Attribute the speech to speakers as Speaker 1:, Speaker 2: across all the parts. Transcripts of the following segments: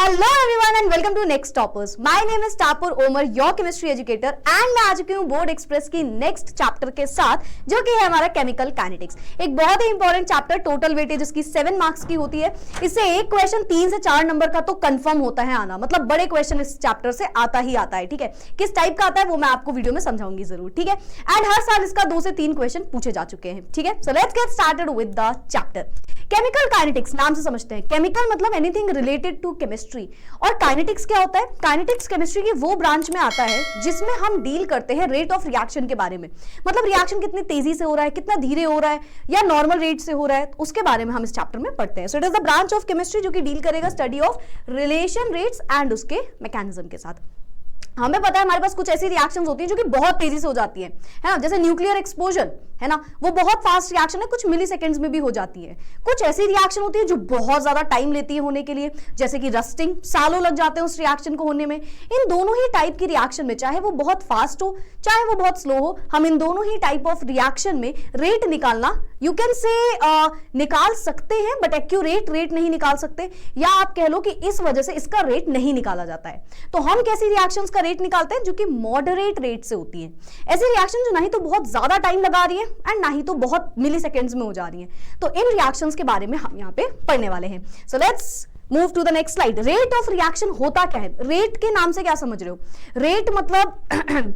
Speaker 1: Hello everyone and welcome to next toppers. My name is Tapur Omar, your chemistry educator, and मैं आ चुकी हूँ board express की next chapter के साथ, जो कि है हमारा केमिकल काइनेटिक्स। एक बहुत ही इंपॉर्टेंट चैप्टर, टोटल वेटेज इसकी 7 मार्क्स की होती है। इससे एक क्वेश्चन 3 से 4 नंबर का तो कंफर्म होता है आना, मतलब बड़े क्वेश्चन इस चैप्टर से आता ही आता है। ठीक है, किस टाइप का आता है वो मैं आपको वीडियो में समझाऊंगी जरूर। ठीक है, एंड हर साल इसका 2 से 3 क्वेश्चन पूछे जा चुके हैं। ठीक है, so let's get started with the chapter. Chemical kinetics नाम से समझते हैं। केमिकल मतलब एनीथिंग रिलेटेड टू केमिस्ट्री, और काइनेटिक्स क्या होता है? काइनेटिक्स केमिस्ट्री की वो ब्रांच में आता है जिसमें हम डील करते हैं रेट ऑफ रिएक्शन के बारे में। मतलब रिएक्शन कितनी तेजी से हो रहा है, कितना धीरे हो रहा है, या नॉर्मल रेट से हो रहा है, उसके बारे में हम इस चैप्टर में पढ़ते हैं। So it is the branch of chemistry जो कि डील करेगा study of relation rates and उसके मैकेनिज्म के साथ। हमें पता है हमारे पास कुछ ऐसी रिएक्शंस होती हैं जो कि बहुत तेजी से हो जाती है ना, जैसे न्यूक्लियर एक्सप्लोजन है ना, वो बहुत फास्ट रिएक्शन है, कुछ मिली सेकेंड्स में भी हो जाती है। कुछ ऐसी रिएक्शन होती है जो बहुत ज्यादा टाइम लेती है होने के लिए, जैसे कि रस्टिंग, सालों लग जाते हैं उस रिएक्शन को होने में। इन दोनों ही टाइप की रिएक्शन में, चाहे वो बहुत फास्ट हो चाहे वो बहुत स्लो हो, हम इन दोनों ही टाइप ऑफ रिएक्शन में रेट निकालना, यू कैन से निकाल सकते हैं, बट एक्यूरेट रेट नहीं निकाल सकते, या आप कह लो कि इस वजह से इसका रेट नहीं निकाला जाता है। तो हम कैसी रिएक्शंस का रेट निकालते हैं? जो कि मॉडरेट रेट से होती है। ऐसी रिएक्शन जो नहीं तो बहुत ज्यादा टाइम लगा रही है एंड ना ही तो बहुत मिली सेकेंड्स में हो जा रही है। तो इन रिएक्शंस के बारे में हम यहाँ पे पढ़ने वाले हैं। So let's move to the next slide. Rate of reaction होता क्या है? रेट के नाम से क्या समझ रहे हो? रेट मतलब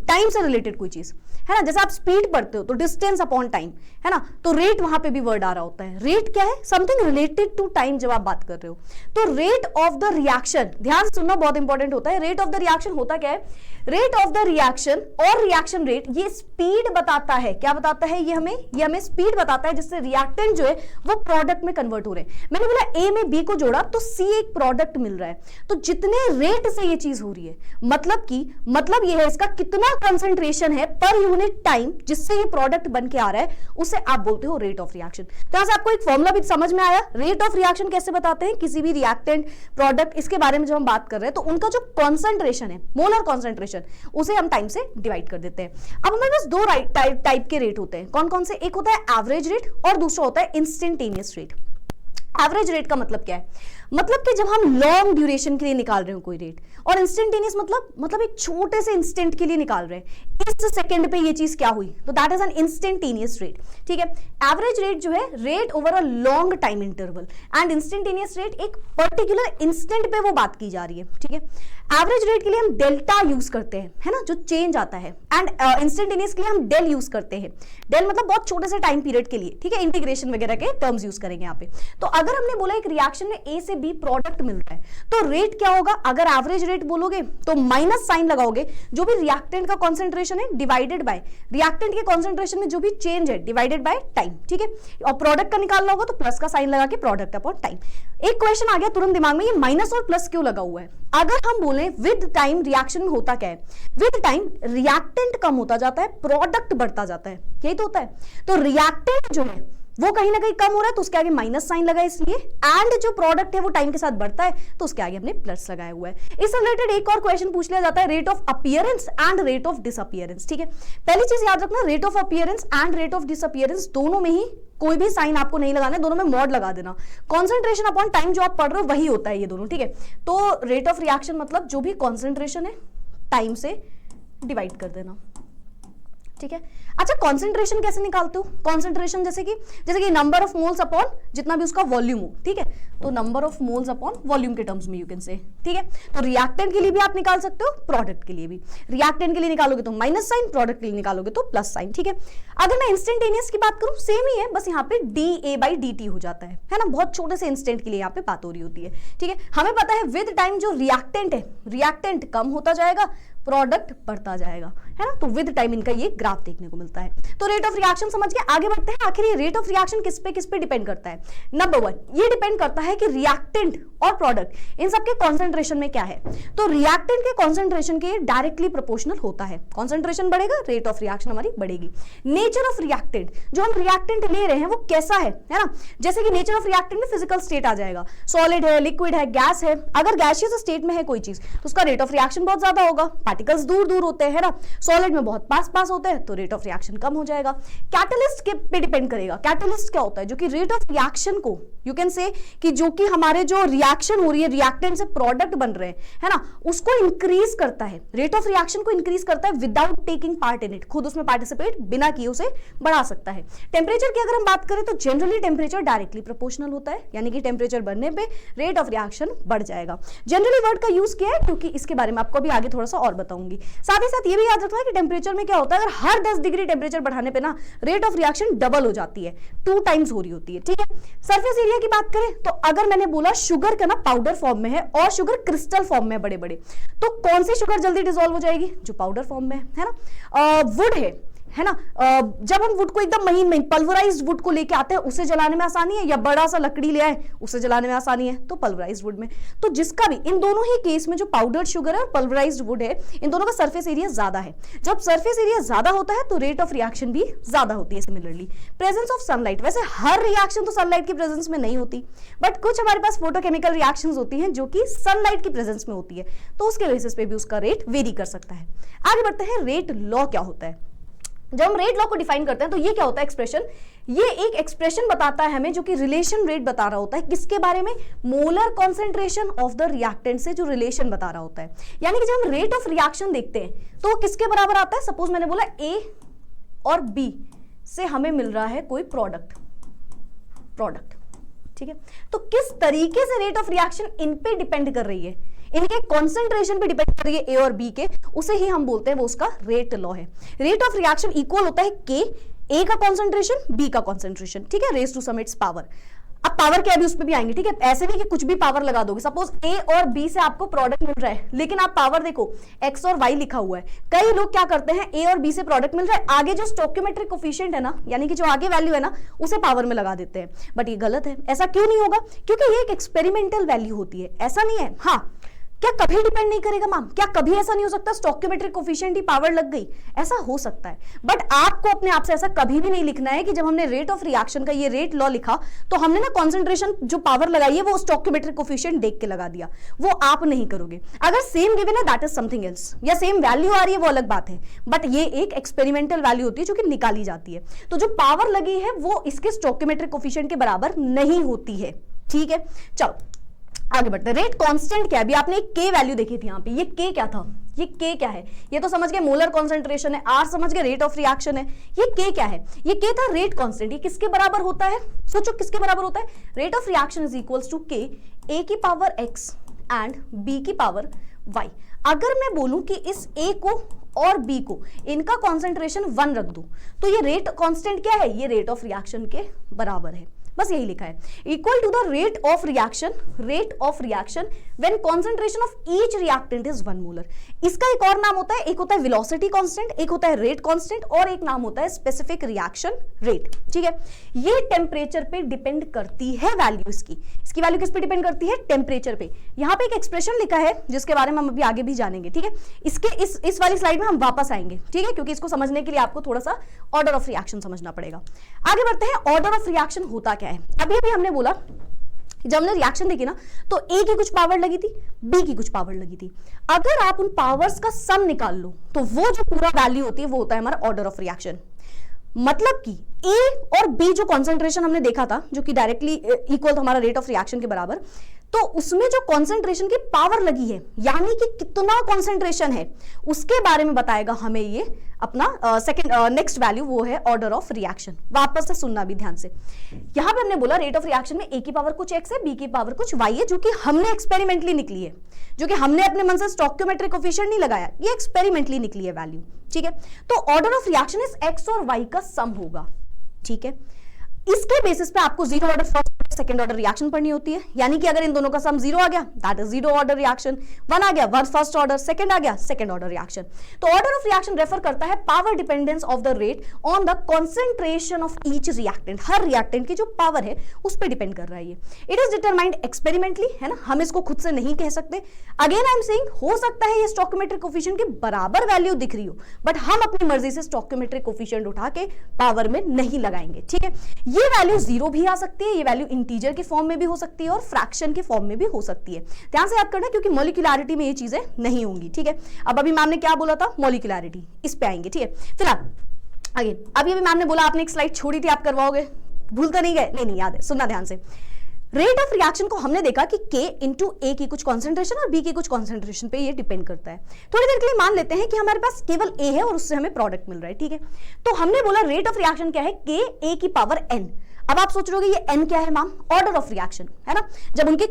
Speaker 1: टाइम से रिलेटेड कोई चीज है ना, जैसे आप स्पीड पढ़ते हो तो डिस्टेंस अपॉन टाइम है ना, तो रेट वहां पे भी वर्ड आ रहा होता है। रेट क्या है? समथिंग रिलेटेड टू टाइम जब आप बात कर रहे हो। तो रेट ऑफ द रिएक्शन, ध्यान से सुनना, बहुत इंपॉर्टेंट होता है। रेट ऑफ द रिएक्शन होता क्या है? रेट ऑफ द रिएक्शन और रिएक्शन रेट, ये स्पीड बताता है। क्या बताता है? ये हमें स्पीड बताता है जिससे रिएक्टेंट जो है वो प्रोडक्ट में कन्वर्ट हो रहे हैं। मैंने बोला ए में बी को जोड़ा तो सी एक प्रोडक्ट मिल रहा है, तो जितने रेट से ये चीज हो रही है, मतलब ये है इसका कितना कंसंट्रेशन है पर यूनिट टाइम जिससे ये प्रोडक्ट बन के आ रहा है, उसे आप बोलते हो रेट ऑफ रिएक्शन। तो यहां से आपको एक फॉर्मूला भी समझ में आया। रेट ऑफ रिएक्शन कैसे बताते हैं? किसी भी रिएक्टेंट, प्रोडक्ट, इसके बारे में जब हम बात कर रहे हैं तो उनका जो कॉन्सेंट्रेशन है, मोलर कॉन्सेंट्रेशन, उसे हम टाइम से डिवाइड कर देते हैं। अब हमारे पास 2 टाइप के रेट होते हैं। कौन कौन से? एक होता है एवरेज रेट और दूसरा होता है इंस्टेंटेनियस रेट। एवरेज रेट का मतलब क्या है? मतलब कि जब हम लॉन्ग ड्यूरेशन के लिए निकाल रहे हो कोई रेट, और इंस्टेंटेनियस मतलब एक छोटे से इंस्टेंट के लिए निकाल रहे हैं, इस सेकंड पे ये चीज क्या हुई, तो that is an instantaneous rate. ठीक है, एवरेज रेट जो है rate over a long time interval, and instantaneous rate एक पर्टिकुलर इंस्टेंट पे वो बात की जा रही है। ठीक है, एवरेज रेट के लिए हम डेल्टा यूज करते हैं, है ना, जो चेंज आता है, एंड इंस्टेंटेनियस के लिए हम डेल यूज करते हैं। डेल मतलब बहुत छोटे से टाइम पीरियड के लिए। ठीक है, इंटीग्रेशन वगैरह के टर्म्स यूज करेंगे यहाँ पे। तो अगर हमने बोला एक रिएक्शन में ए से बी प्रोडक्ट मिल रहा है, तो रेट क्या होगा? अगर एवरेज रेट बोलोगे तो माइनस साइन लगाओगे, जो भी रिएक्टेंट का कॉन्सेंट्रेशन है डिवाइडेड बाय रिएक्टेंट के कॉन्सेंट्रेशन में जो भी चेंज है डिवाइडेड बाय टाइम। ठीक है, और प्रोडक्ट का निकालना होगा तो प्लस का साइन लगा के प्रोडक्ट अपॉन टाइम। एक क्वेश्चन आ गया तुरंत दिमाग में, ये माइनस और प्लस क्यों लगा हुआ है? अगर हम बोले विद टाइम रिएक्शन में होता क्या है? विद टाइम रिएक्टेंट कम होता जाता है, प्रोडक्ट बढ़ता जाता है, यही तो होता है। तो रिएक्टेंट जो है वो कहीं ना कहीं कम हो रहा है तो उसके आगे माइनस साइन लगा इसलिए, एंड जो प्रोडक्ट है वो टाइम के साथ बढ़ता है तो उसके आगे हमने प्लस लगाया हुआ है। इससे रिलेटेड एक और क्वेश्चन पूछ लिया जाता है, rate of appearance and rate of disappearance. ठीक है, पहली चीज याद रखना, rate of appearance and rate of disappearance दोनों में ही कोई भी साइन आपको नहीं लगाना है, दोनों में मॉड लगा देना। कॉन्सेंट्रेशन अपॉन टाइम जो आप पढ़ रहे हो वही होता है ये दोनों। ठीक है, तो रेट ऑफ रिएक्शन मतलब जो भी कॉन्सेंट्रेशन है टाइम से डिवाइड कर देना। ठीक है, अच्छा कॉन्सेंट्रेशन कैसे निकालते हो? कॉन्सेंट्रेशन जैसे कि नंबर ऑफ मोल्स अपॉन जितना भी उसका वॉल्यूम हो। ठीक है, तो number of moles upon volume के टर्म्स में यू कैन से। ठीक है, तो रिएक्टेंट के लिए भी आप निकाल सकते हो, प्रोडक्ट के लिए भी। रिएक्टेंट के लिए निकालोगे तो माइनस साइन, प्रोडक्ट के लिए निकालोगे तो प्लस साइन। ठीक है, अगर मैं इंस्टेंटेनियस की बात करूं सेम ही है, बस यहाँ पे dA/dt हो जाता है ना, बहुत छोटे से इंस्टेंट के लिए यहाँ पे बात हो रही होती है। ठीक है, हमें पता है विद टाइम जो रिएक्टेंट है, रिएक्टेंट कम होता जाएगा, प्रोडक्ट बढ़ता जाएगा, है ना, तो विद टाइम इनका ये ग्राफ देखने को मिलता है। तो रेट ऑफ रिएक्शन समझ के आगे बढ़ते हैं। आखिर ये रेट ऑफ रिएक्शन किस पे डिपेंड करता है? नंबर 1, ये डिपेंड करता है कि रिएक्टेंट और प्रोडक्ट इन सबके कॉन्सेंट्रेशन में क्या है। तो रिएक्टेंट के कॉन्सेंट्रेशन के डायरेक्टली प्रोपोर्शनल होता है। कॉन्सेंट्रेशन बढ़ेगा, रेट ऑफ रिएक्शन हमारी बढ़ेगी। नेचर ऑफ रिएक्टेंट, जो हम रिएक्टेंट ले रहे हैं वो कैसा है ना, जैसे कि नेचर ऑफ रिएक्टेंट में फिजिकल स्टेट आ जाएगा, सॉलिड है, लिक्विड है, गैस है। अगर गैसियस स्टेट में है कोई चीज तो उसका रेट ऑफ रिएक्शन बहुत ज्यादा होगा, पार्टिकल्स दूर दूर होते हैं ना, सॉलिड में बहुत पास पास होते हैं, तो रेट ऑफ रिएक्शन कम हो जाएगा। कैटलिस्ट के पे डिपेंड करेगा। कैटलिस्ट क्या होता है, जो कि रेट ऑफ रिएक्शन को यू कैन से कि जो कि हमारे जो रिएक्शन हो रही है, रिएक्टेंट से प्रोडक्ट बन रहे हैं, है ना, उसको इंक्रीज करता है, रेट ऑफ रिएक्शन को इंक्रीज करता है without taking part in it, खुद उसमें पार्टिसिपेट बिना किए उसे बढ़ा सकता है। टेम्परेचर की अगर हम बात करें तो जनरली टेम्परेचर डायरेक्टली प्रोपोर्शनल होता है, यानी कि टेम्परेचर बढ़ने पे रेट ऑफ रिएक्शन बढ़ जाएगा। जनरली वर्ड का यूज किया है क्योंकि इसके बारे में आपको अभी आगे थोड़ा सा और बताऊंगी। साथ ही साथ ये भी याद रखना है कि टेम्परेचर में क्या होता है, अगर हर 10 डिग्री टेम्परेचर बढ़ाने पे ना रेट ऑफ रिएक्शन डबल हो जाती है, 2 टाइम्स हो रही होती है, ठीक है। सरफेस एरिया की बात करें तो अगर मैंने बोला शुगर का ना पाउडर फॉर्म में है और शुगर क्रिस्टल फॉर्म में बड़े बड़े, तो कौन सी शुगर जल्दी डिसॉल्व हो जाएगी, जो पाउडर फॉर्म में है ना। वुड है ना, जब हम वुड को एकदम महीन महीन पल्वराइज्ड वुड को लेके आते हैं, उसे जलाने में आसानी है, या बड़ा सा लकड़ी ले आए उसे जलाने में आसानी है, तो पल्वराइज्ड वुड में। तो जिसका भी इन दोनों ही केस में जो पाउडर्ड शुगर है और पल्वराइज्ड वुड है, इन दोनों का सरफेस एरिया ज्यादा है। जब सरफेस एरिया ज्यादा होता है तो रेट ऑफ रिएक्शन भी ज्यादा होती है। सिमिलरली प्रेजेंस ऑफ सनलाइट, वैसे हर रिएक्शन तो सनलाइट की प्रेजेंस में नहीं होती, बट कुछ हमारे पास फोटोकेमिकल रिएक्शंस होती हैं जो कि सनलाइट की प्रेजेंस में होती है, तो उसके बेसिस पे भी उसका रेट वेरी कर सकता है। आगे बढ़ते हैं, रेट लॉ क्या होता है। जब हम रेट लॉ को डिफाइन करते हैं तो ये क्या होता है एक्सप्रेशन, ये एक एक्सप्रेशन बताता है हमें जो कि रिलेशन रेट बता रहा होता है, किसके बारे में, molar concentration of the reactant से जो रिलेशन बता रहा होता है। यानी कि जब हम रेट ऑफ रिएक्शन देखते हैं तो किसके बराबर आता है, सपोज मैंने बोला ए और बी से हमें मिल रहा है कोई प्रोडक्ट, ठीक है, तो किस तरीके से रेट ऑफ रिएक्शन इन पे डिपेंड कर रही है, इनके कॉन्सेंट्रेशन पे डिपेंड कर रही है ए और बी के, उसे ही हम बोलते हैं वो उसका रेट लॉ है। रेट ऑफ रिएक्शन इक्वल होता है के, ए का कॉन्सेंट्रेशन बी का कॉन्सेंट्रेशन, ठीक है, raise to some its power. अब पावर क्या भी उस पर भी आएंगे, ठीक है, ऐसे नहीं कि कुछ भी पावर लगा दोगे। सपोज ए और बी से आपको प्रोडक्ट मिल रहा है, लेकिन आप पावर देखो एक्स और वाई लिखा हुआ है। कई लोग क्या करते हैं, ए और बी से प्रोडक्ट मिल रहा है, आगे जो स्टोइकियोमेट्रिक कोफिशिएंट है ना, यानी कि जो आगे वैल्यू है ना, उसे पावर में लगा देते हैं, बट ये गलत है। ऐसा क्यों नहीं होगा, क्योंकि ये एक एक्सपेरिमेंटल वैल्यू होती है, ऐसा नहीं है। हाँ, क्या कभी डिपेंड नहीं करेगा मैम, क्या कभी ऐसा नहीं हो सकता स्टोइकियोमेट्रिक कोफिशिएंट ही पावर लग गई, ऐसा हो सकता है, बट आपको अपने आप से ऐसा कभी भी नहीं लिखना है कि जब हमने रेट ऑफ रिएक्शन का ये रेट लॉ लिखा तो हमने ना कॉन्सेंट्रेशन जो पावर लगाई है वो स्टोइकियोमेट्रिक कोफिशिएंट देख के लगा दिया, वो आप नहीं करोगे। अगर सेम गिवन है दैट इज समथिंग एल्स, या सेम वैल्यू आ रही है वो अलग बात है, बट ये एक एक्सपेरिमेंटल वैल्यू होती है जो कि निकाली जाती है। तो जो पावर लगी है वो इसके स्टोइकियोमेट्रिक कोफिशिएंट के बराबर नहीं होती है, ठीक है। चलो आगे बढ़ते हैं। रेट कांस्टेंट क्या है, अभी आपने एक के वैल्यू देखी थी यहाँ पे, ये के क्या था, ये के क्या है, ये तो समझ गए मोलर कॉन्सेंट्रेशन है, आर समझ गए रेट ऑफ रिएक्शन है, ये के क्या है, ये के था रेट कांस्टेंट। ये किसके बराबर होता है, सोचो किसके बराबर होता है, rate of reaction is equals to K, A की पावर एक्स एंड बी की पावर वाई। अगर मैं बोलूं कि इस ए को और बी को इनका कॉन्सेंट्रेशन 1 रख दूं तो ये रेट कांस्टेंट क्या है, ये रेट ऑफ रिएक्शन के बराबर है, बस यही लिखा है। Equal to the rate of reaction when concentration of each reactant is 1 molar. इसका एक और नाम होता है, एक होता है वेलोसिटी कांस्टेंट, एक होता है रेट कांस्टेंट, और एक नाम होता है स्पेसिफिक रिएक्शन रेट, ठीक है। ये टेम्परेचर पे डिपेंड करती है वैल्यू, इसकी वैल्यू किस पे डिपेंड करती है, टेम्परेचर पे। यहाँ पे एक एक्सप्रेशन लिखा है जिसके बारे में हम अभी आगे भी जानेंगे, ठीक है। इसके इस वाली स्लाइड में हम वापस आएंगे, ठीक है, क्योंकि इसको समझने के लिए आपको थोड़ा सा ऑर्डर ऑफ रिएक्शन समझना पड़ेगा। आगे बढ़ते हैं, ऑर्डर ऑफ रिएक्शन होता क्या है। अभी भी हमने बोला जब हमने रिएक्शन देखी ना तो ए की कुछ पावर लगी थी, बी की कुछ पावर लगी थी। अगर आप उन पावर्स का सम निकाल लो तो वो जो पूरा वैल्यू होती है वो होता है हमारा ऑर्डर ऑफ रिएक्शन। मतलब कि ए और बी जो कॉन्सेंट्रेशन हमने देखा था जो कि डायरेक्टली इक्वल था हमारा रेट ऑफ रिएक्शन के बराबर, तो उसमें जो कॉन्सेंट्रेशन की पावर लगी है यानी कि कितना कॉन्सेंट्रेशन है उसके बारे में बताएगा हमें ये अपना सेकंड नेक्स्ट वैल्यू, वो है ऑर्डर ऑफ रिएक्शन। वापस से सुनना भी ध्यान से। यहां पे हमने बोला रेट ऑफ रिएक्शन में ए की पावर कुछ एक्स है, बी की पावर कुछ वाई है, जो कि हमने एक्सपेरिमेंटली निकली है, जो कि हमने अपने मन से स्टोइकियोमेट्रिक कोफिशिएंट नहीं लगाया, ये एक्सपेरिमेंटली निकली है वैल्यू, ठीक है। तो ऑर्डर ऑफ रिएक्शन इस एक्स और वाई का सम होगा, ठीक है। इसके बेसिस पे आपको zero order first second order reaction पढ़नी होती है, यानी कि अगर इन दोनों का सम 0 आ गया that is zero order reaction, 1 आ गया 1 फर्स्ट ऑर्डर, सेकंड आ गया सेकंड ऑर्डर रिएक्शन। तो ऑर्डर ऑफ रिएक्शन रेफर करता है power dependence of the rate on the concentration of each reactant. Her reactant की जो पावर है उस पर डिपेंड कर रहा है ये। इट इज डिटरमाइंड एक्सपेरिमेंटली, है ना, हम इसको खुद से नहीं कह सकते। अगेन आई एम सेइंग हो सकता है ये स्टोइकियोमेट्रिक कोफिशिएंट के बराबर वैल्यू दिख रही हो, बट हम अपनी मर्जी से स्टोइकियोमेट्रिक कोफिशिएंट उठा के पावर में नहीं लगाएंगे, ठीक है। ये वैल्यू जीरो भी आ सकती है, ये वैल्यू इंटीजर के फॉर्म में भी हो सकती है और फ्रैक्शन के फॉर्म में भी हो सकती है। ध्यान से याद करना क्योंकि मॉलिक्यूलैरिटी में ये चीजें नहीं होंगी, ठीक है। अब अभी मैम ने क्या बोला था, मॉलिक्यूलैरिटी, इस पे आएंगे, ठीक है। फिलहाल अगेन अभी मैम ने बोला आपने एक स्लाइड छोड़ी थी, आप करवाओगे, भूल तो नहीं गए? नहीं याद है, सुनना ध्यान से। रेट ऑफ रिएक्शन को हमने देखा कि K इंटू ए की कुछ कॉन्सेंट्रेशन और B की कुछ कॉन्सेंट्रेशन पे ये डिपेंड करता है। थोड़ी देर के लिए मान लेते हैं कि हमारे पास केवल A है और उससे हमें प्रोडक्ट मिल रहा है, ठीक है। तो हमने बोला रेट ऑफ रिएक्शन क्या है, K A की पावर n। अब आप सोच रहे हो ये n क्या है मैम, ऑर्डर ऑफ रिएक्शन है ना। जब उनके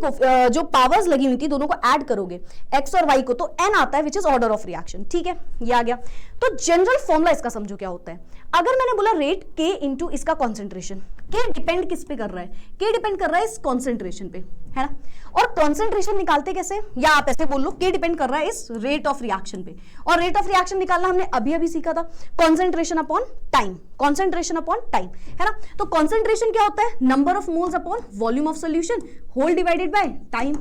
Speaker 1: जो पावर्स लगी हुई थी दोनों को ऐड करोगे x और y को तो n आता है which is order of reaction, ठीक है, ये आ गया। तो जनरल फॉर्मूला इसका समझो क्या होता है। अगर मैंने बोला रेट K इंटू इसका कॉन्सेंट्रेशन, K डिपेंड किस पे कर रहा है, K डिपेंड कर रहा है इस कॉन्सेंट्रेशन पे, है ना। और कॉन्सेंट्रेशन निकालते कैसे, या आप ऐसे बोल लो K डिपेंड कर रहा है इस रेट ऑफ रिएक्शन पे, और रेट ऑफ रिएक्शन निकालना हमने अभी सीखा था, concentration upon time, concentration upon time, है ना। तो कॉन्सेंट्रेशन क्या होता है, number of moles upon volume of solution whole divided by time.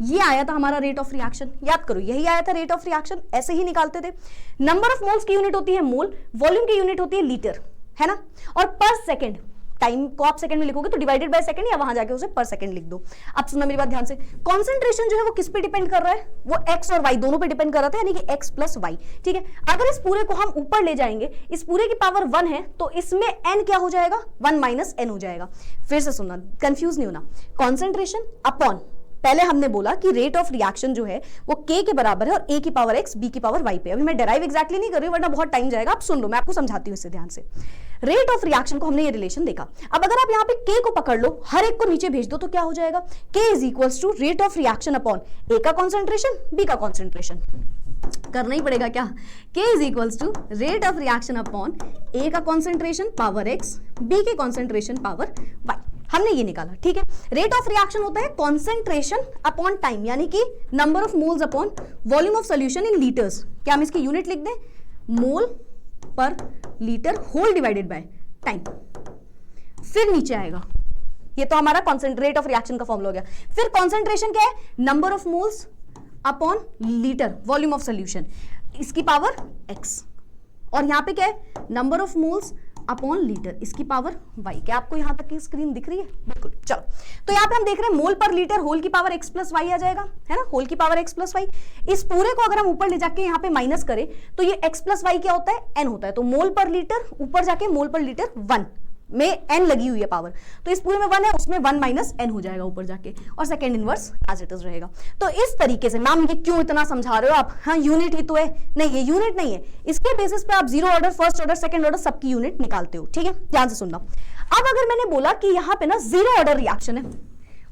Speaker 1: ये आया था हमारा रेट ऑफ रिएक्शन, याद करो यही आया था रेट ऑफ रिएक्शन, ऐसे ही निकालते थे। नंबर ऑफ मोल्स की यूनिट होती है मोल, वॉल्यूम की यूनिट होती है लीटर, है ना। और पर सेकंड, टाइम को आप सेकंड में लिखोगे तो डिवाइडेड बाय सेकंड या वहां जाके उसे पर सेकंड लिख दो। अब सुनना मेरी बात ध्यान से, कॉन्सेंट्रेशन जो है वो किस पे डिपेंड कर रहा है, वो x और y दोनों पे डिपेंड कर रहा था, यानी कि x प्लस y, ठीक है। अगर इस पूरे को हम ऊपर ले जाएंगे, इस पूरे की पावर 1 है तो इसमें n क्या हो जाएगा, 1 माइनस n हो जाएगा। फिर से सुनना, कंफ्यूज नहीं होना, कॉन्सेंट्रेशन अपॉन, पहले हमने बोला कि रेट ऑफ रिएक्शन जो है वो K के बराबर है और A की पावर x B की पावर y पे। अभी मैं डेराइव एग्जैक्टली नहीं कर रही हूं वरना बहुत टाइम जाएगा, आप सुन लो, मैं आपको समझाती हूं इससे ध्यान से। रेट ऑफ रिएक्शन को हमने ये रिलेशन देखा। अब अगर आप यहाँ पे K को पकड़ लो, हर एक को नीचे भेज दो तो क्या हो जाएगा, K is equals to rate of reaction upon A का कॉन्सेंट्रेशन B का कॉन्सेंट्रेशन। करना ही पड़ेगा क्या, K is equals to rate of reaction upon A का कॉन्सेंट्रेशन पावर x B के कॉन्सेंट्रेशन पावर y। हमने ये निकाला, ठीक है। रेट ऑफ रिएक्शन होता है कॉन्सेंट्रेशन अपॉन टाइम, यानी कि number of moles upon volume of solution in litres. क्या हम इसकी यूनिट लिख दें, mole per litre whole divided by time. फिर नीचे आएगा, ये तो हमारा कॉन्सेंट्रेट ऑफ रिएक्शन का फॉर्मूला हो गया। फिर कॉन्सेंट्रेशन क्या है, number of moles upon litre volume of solution, इसकी पावर x। और यहां पे क्या है, number of moles upon litre, इसकी पावर y। क्या आपको यहां तक की स्क्रीन दिख रही है, बिल्कुल। चलो, तो यहां पे हम देख रहे हैं मोल पर लीटर होल की पावर x प्लस वाई आ जाएगा, है ना, होल की पावर x प्लस वाई। इस पूरे को अगर हम ऊपर ले जाके यहाँ पे माइनस करें तो ये x प्लस वाई क्या होता है, n होता है। तो मोल पर लीटर, ऊपर जाके मोल पर लीटर 1 में n लगी हुई है पावर, तो इस पूरे में 1 है, उसमें 1 माइनस n हो जाएगा ऊपर जाके, और second inverse as it is रहेगा। तो इस तरीके से, मैम ये क्यों इतना समझा रहे हो आप, हाँ यूनिट ही तो है, नहीं ये यूनिट नहीं है, इसके बेसिस पे आप zero order, first order, second order सबकी यूनिट निकालते हो, ठीक है। ध्यान से सुनना। अब अगर मैंने बोला कि यहाँ पे ना जीरो ऑर्डर रिएक्शन है,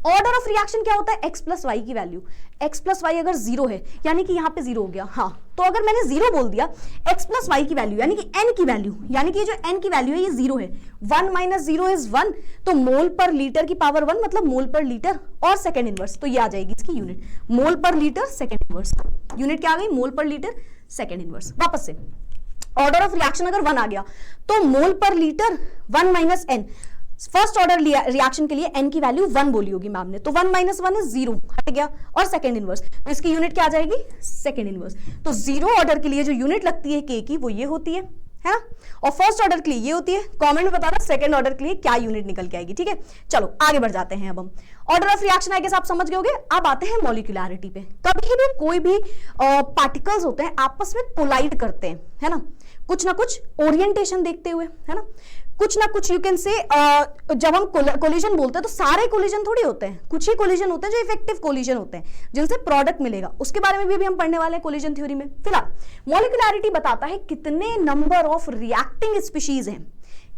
Speaker 1: ऑर्डर ऑफ रिएक्शन क्या होता है, x प्लस वाई की वैल्यू, x प्लस वाई अगर जीरो है यानी कि यहाँ पे जीरो हो गया, हाँ। तो अगर मैंने जीरो बोल दिया, x प्लस वाई की वैल्यू यानी कि n की वैल्यू, यानी कि ये जो n की वैल्यू है ये जीरो है, 1 माइनस जीरो इज 1, तो मोल पर लीटर की पावर 1 मतलब मोल पर लीटर और सेकंड इनवर्स, तो ये आ जाएगी इसकी यूनिट, मोल per litre second inverse. Unit क्या आ गई, मोल पर लीटर सेकंड इनवर्स। वापस से, ऑर्डर ऑफ रिएक्शन अगर 1 आ गया तो मोल per litre 1 minus n, first order reaction के लिए n की वैल्यू 1 बोली होगी मैम ने, तो 1 माइनस 1 इज 0, हट गया, और सेकंड इनवर्स, तो इसकी यूनिट क्या आ जाएगी, सेकंड इनवर्स। तो जीरो ऑर्डर के लिए जो यूनिट लगती है k की वो ये होती है ना, और फर्स्ट ऑर्डर के लिए ये होती है। कमेंट में बताना सेकंड ऑर्डर के लिए क्या यूनिट निकल के आएगी, ठीक है। चलो आगे बढ़ जाते हैं। अब हम ऑर्डर ऑफ रिएक्शन आएगा, आप समझ गए होंगे। अब आते हैं मॉलिक्यूलैरिटी पे। कभी भी कोई भी पार्टिकल्स होते हैं आपस में कोलाइड करते हैं, है ना, कुछ ना कुछ ओरिएंटेशन देखते हुए, है ना, कुछ ना कुछ, यू कैन से जब हम कोलिजन बोलते हैं तो सारे कोलिजन थोड़ी होते हैं, कुछ ही कोलिजन होते हैं जो इफेक्टिव कोलिजन होते हैं जिनसे प्रोडक्ट मिलेगा, उसके बारे में भी अभी हम पढ़ने वाले हैं कोलिजन थ्योरी में। फिलहाल मॉलिक्यूलैरिटी बताता है कितने नंबर ऑफ रिएक्टिंग स्पीशीज हैं,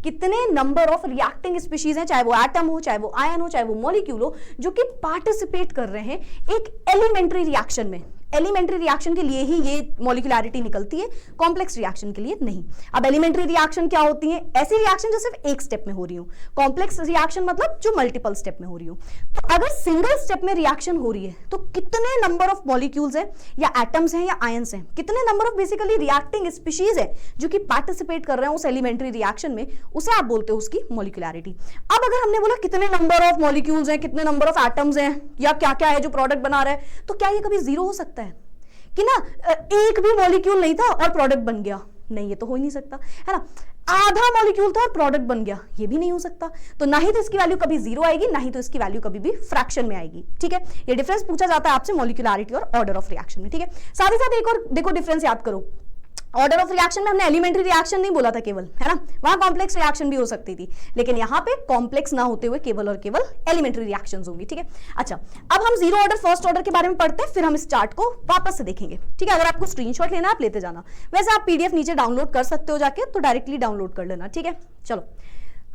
Speaker 1: कितने नंबर ऑफ रिएक्टिंग स्पीशीज हैं, चाहे वो एटम हो, चाहे वो आयन हो, चाहे वो मॉलिक्यूल हो, जो कि पार्टिसिपेट कर रहे हैं एक एलिमेंट्री रिएक्शन में। एलिमेंट्री रिएक्शन के लिए ही ये मॉलिक्यूलैरिटी निकलती है, कॉम्प्लेक्स रिएक्शन के लिए नहीं। अब एलिमेंट्री रिएक्शन क्या होती है, ऐसी रिएक्शन जो सिर्फ एक स्टेप में हो रही हो। कॉम्प्लेक्स रिएक्शन मतलब जो मल्टीपल स्टेप में हो रही हो। तो अगर सिंगल स्टेप में रिएक्शन हो रही है तो कितने नंबर ऑफ मॉलिक्यूल्स हैं या एटम्स हैं या आयंस हैं, कितने number of basically reacting species है जो कि पार्टिसिपेट कर रहे हैं उस एलिमेंट्री रिएक्शन में, उसे आप बोलते हो उसकी मॉलिक्यूलैरिटी। अब अगर हमने बोला कितने नंबर ऑफ मॉलिक्यूल्स हैं, कितने नंबर ऑफ एटम्स हैं, या क्या क्या है जो प्रोडक्ट बना रहा है, तो क्या ये कभी जीरो हो सकता है कि ना एक भी मॉलिक्यूल नहीं था और प्रोडक्ट बन गया, नहीं, ये तो हो ही नहीं सकता, है ना। आधा मॉलिक्यूल था और प्रोडक्ट बन गया, ये भी नहीं हो सकता। तो ना ही तो इसकी वैल्यू कभी जीरो आएगी, ना ही तो इसकी वैल्यू कभी भी फ्रैक्शन में आएगी, ठीक है। ये डिफरेंस पूछा जाता है आपसे मॉलिक्यूलरिटी और ऑर्डर ऑफ रिएक्शन में, ठीक है। साथ ही साथ एक और देखो डिफरेंस याद करो, ऑर्डर ऑफ रिएक्शन में हमने एलिमेंट्री रिएक्शन नहीं बोला था केवल, है ना, वहां कॉम्प्लेक्स रिएक्शन भी हो सकती थी, लेकिन यहाँ पे कॉम्प्लेक्स ना होते हुए केवल और केवल एलिमेंट्री रिएक्शंस होंगी, ठीक है। अच्छा, अब हम जीरो ऑर्डर फर्स्ट ऑर्डर के बारे में पढ़ते हैं, फिर हम इस चार्ट को वापस से देखेंगे, ठीक है। अगर आपको स्क्रीनशॉट लेना आप लेते जाना, वैसे आप पीडीएफ नीचे डाउनलोड कर सकते हो जाके, तो डायरेक्टली डाउनलोड कर लेना, ठीक है। चलो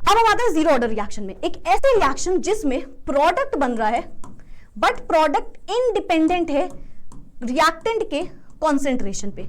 Speaker 1: अब हम आते हैं जीरो ऑर्डर रिएक्शन में, एक ऐसे रिएक्शन जिसमें प्रोडक्ट बन रहा है बट प्रोडक्ट इंडिपेंडेंट है रिएक्टेंट के कॉन्सेंट्रेशन पे,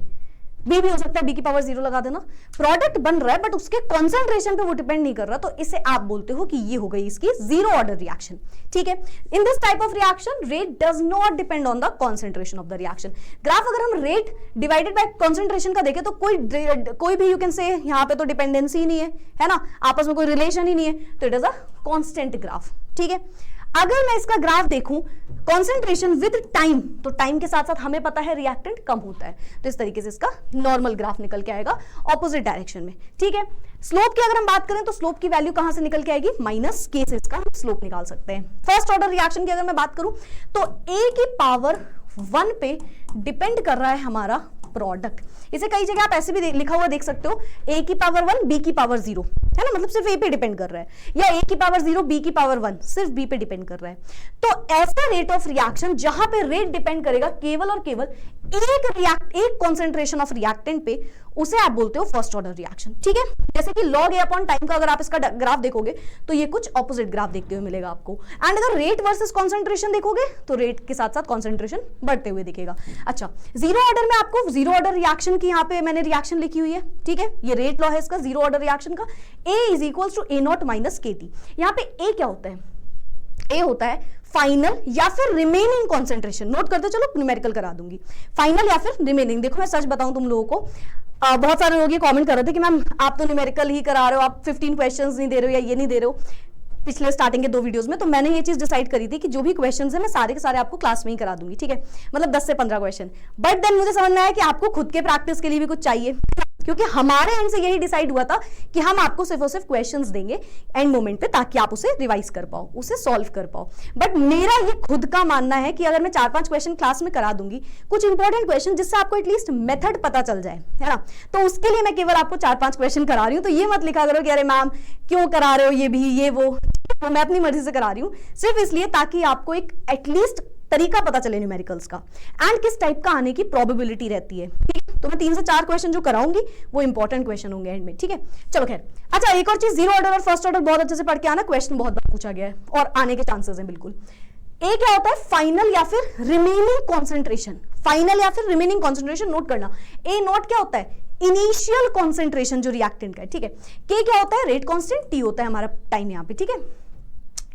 Speaker 1: बी भी हो सकता है, बी की पावर जीरो लगा देना। प्रोडक्ट बन रहा है बट उसके कॉन्सेंट्रेशन पे वो डिपेंड नहीं कर रहा, तो इसे आप बोलते हो कि ये हो गई इसकी जीरो ऑर्डर रिएक्शन, ठीक है। In this type of reaction rate does not depend on the concentration of the reaction. Graph अगर हम रेट डिवाइडेड बाय कॉन्सेंट्रेशन का देखें तो कोई भी यू कैन से यहाँ पे तो डिपेंडेंसी ही नहीं है ना, आपस में कोई रिलेशन ही नहीं है, तो it is a constant graph, ठीक है। अगर मैं इसका ग्राफ देखूं कॉन्सेंट्रेशन विद टाइम, तो टाइम के साथ साथ हमें पता है रिएक्टेंट कम होता है, तो इस तरीके से इसका नॉर्मल ग्राफ निकल के आएगा ऑपोजिट डायरेक्शन में, ठीक है। स्लोप की अगर हम बात करें तो स्लोप की वैल्यू कहां से निकल के आएगी, माइनस के से इसका हम स्लोप निकाल सकते हैं। फर्स्ट ऑर्डर रिएक्शन की अगर मैं बात करूं तो ए की पावर 1 पे डिपेंड कर रहा है हमारा प्रोडक्ट। इसे कई जगह आप ऐसे भी लिखा हुआ देख सकते हो, ए की पावर 1 बी की पावर 0, है ना, मतलब सिर्फ ए पे डिपेंड कर रहा है, या ए की पावर 0 बी की पावर 1 सिर्फ बी पे डिपेंड कर रहा है। तो ऐसा रेट ऑफ रिएक्शन जहां पे रेट डिपेंड करेगा केवल और केवल एक कॉन्सेंट्रेशन ऑफ रिएक्टेंट पे, उसे आप बोलते हो फर्स्ट ऑर्डर रिएक्शन, ठीक है। जैसे कि लॉग ए अपॉन टाइम का अगर आप इसका ग्राफ देखोगे तो ये कुछ ऑपोजिट ग्राफ देखते हुए मिलेगा आपको, एंड अगर रेट वर्सेस कॉन्सेंट्रेशन देखोगे तो रेट के साथ साथ कॉन्सेंट्रेशन बढ़ते हुए दिखेगा। अच्छा, जीरो ऑर्डर में आपको जीरो ऑर्डर रिएक्शन की यहाँ पे मैंने रिएक्शन लिखी हुई है, ठीक है, ये रेट लॉ है इसका जीरो ऑर्डर रिएक्शन का, A is equal to A not minus K T. यहाँ पे A क्या होता है, A होता है फाइनल या फिर रिमेनिंग कॉन्सेंट्रेशन, नोट करते चलो, न्यूमेरिकल करा दूंगी, फाइनल या फिर रिमेनिंग। देखो मैं सच बताऊं तुम लोगों को, बहुत सारे लोग ये कमेंट कर रहे थे कि मैम आप तो न्यूमेरिकल ही करा रहे हो, आप 15 क्वेश्चंस नहीं दे रहे हो या ये नहीं दे रहे हो पिछले स्टार्टिंग के 2 वीडियोस में। तो मैंने ये चीज डिसाइड करी थी कि जो भी क्वेश्चंस है मैं सारे के सारे आपको क्लास में ही करा दूंगी, ठीक है, मतलब 10 से 15 क्वेश्चन। बट देन मुझे समझ में आया कि आपको खुद के प्रैक्टिस के लिए भी कुछ चाहिए, क्योंकि हमारे एंड से यही डिसाइड हुआ था कि हम आपको सिर्फ और सिर्फ क्वेश्चंस देंगे एंड मोमेंट पे, ताकि आप उसे रिवाइज कर पाओ, उसे सॉल्व कर पाओ। बट मेरा ये खुद का मानना है कि अगर मैं 4-5 क्वेश्चन क्लास में करा दूंगी, कुछ इंपॉर्टेंट क्वेश्चन जिससे आपको एटलीस्ट मेथड पता चल जाए, है ना, तो उसके लिए मैं केवल आपको 4-5 क्वेश्चन करा रही हूँ। तो ये मत लिखा करो कि अरे मैम क्यों करा रहे हो ये भी ये वो, मैं अपनी मर्जी से करा रही हूँ, सिर्फ इसलिए ताकि आपको एक एटलीस्ट तरीका पता चले न्यूमेरिकल्स का, एंड किस टाइप का आने की प्रोबेबिलिटी रहती है, ठीक है। तो मैं 3 से 4 क्वेश्चन जो कराऊंगी वो इंपॉर्टेंट क्वेश्चन होंगे एंड में, ठीक है। चलो खैर, अच्छा एक और चीज, जीरो ऑर्डर और फर्स्ट ऑर्डर बहुत अच्छे से पढ़ के आना, क्वेश्चन बहुत बार पूछा गया है और आने के चांसेस हैं बिल्कुल। ए क्या होता है, फाइनल या फिर रिमेनिंग कॉन्सेंट्रेशन, फाइनल या फिर रिमेनिंग कॉन्सेंट्रेशन, नोट करना। ए नॉट क्या होता है, इनिशियल कॉन्सेंट्रेशन जो रिएक्टेंट का है, ठीक है। के क्या होता है, रेट कांस्टेंट, टी होता है हमारा टाइम यहाँ पे, ठीक है,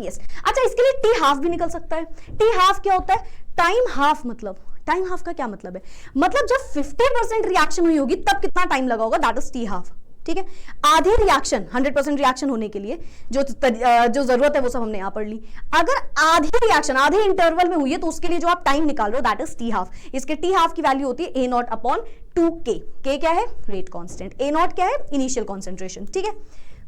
Speaker 1: यस। अच्छा, इसके लिए टी हाफ भी निकल सकता है। टी हाफ क्या होता है, टाइम हाफ, मतलब टाइम हाफ का क्या मतलब है, मतलब जब 50% रिएक्शन हुई होगी तब कितना टाइम लगा होगा, दैट इज टी हाफ, ठीक है। आधे रिएक्शन 100% रिएक्शन होने के लिए जो जरूरत है वो सब हमने यहाँ पढ़ ली। अगर आधी रिएक्शन आधे इंटरवल में हुई है तो उसके लिए जो आप टाइम निकाल रहे हो दैट इज टी हाफ। इसके टी हाफ की वैल्यू होती है ए नॉट अपॉन 2k। के क्या है, रेट कांस्टेंट, ए नॉट क्या है, इनिशियल कॉन्सेंट्रेशन, ठीक है।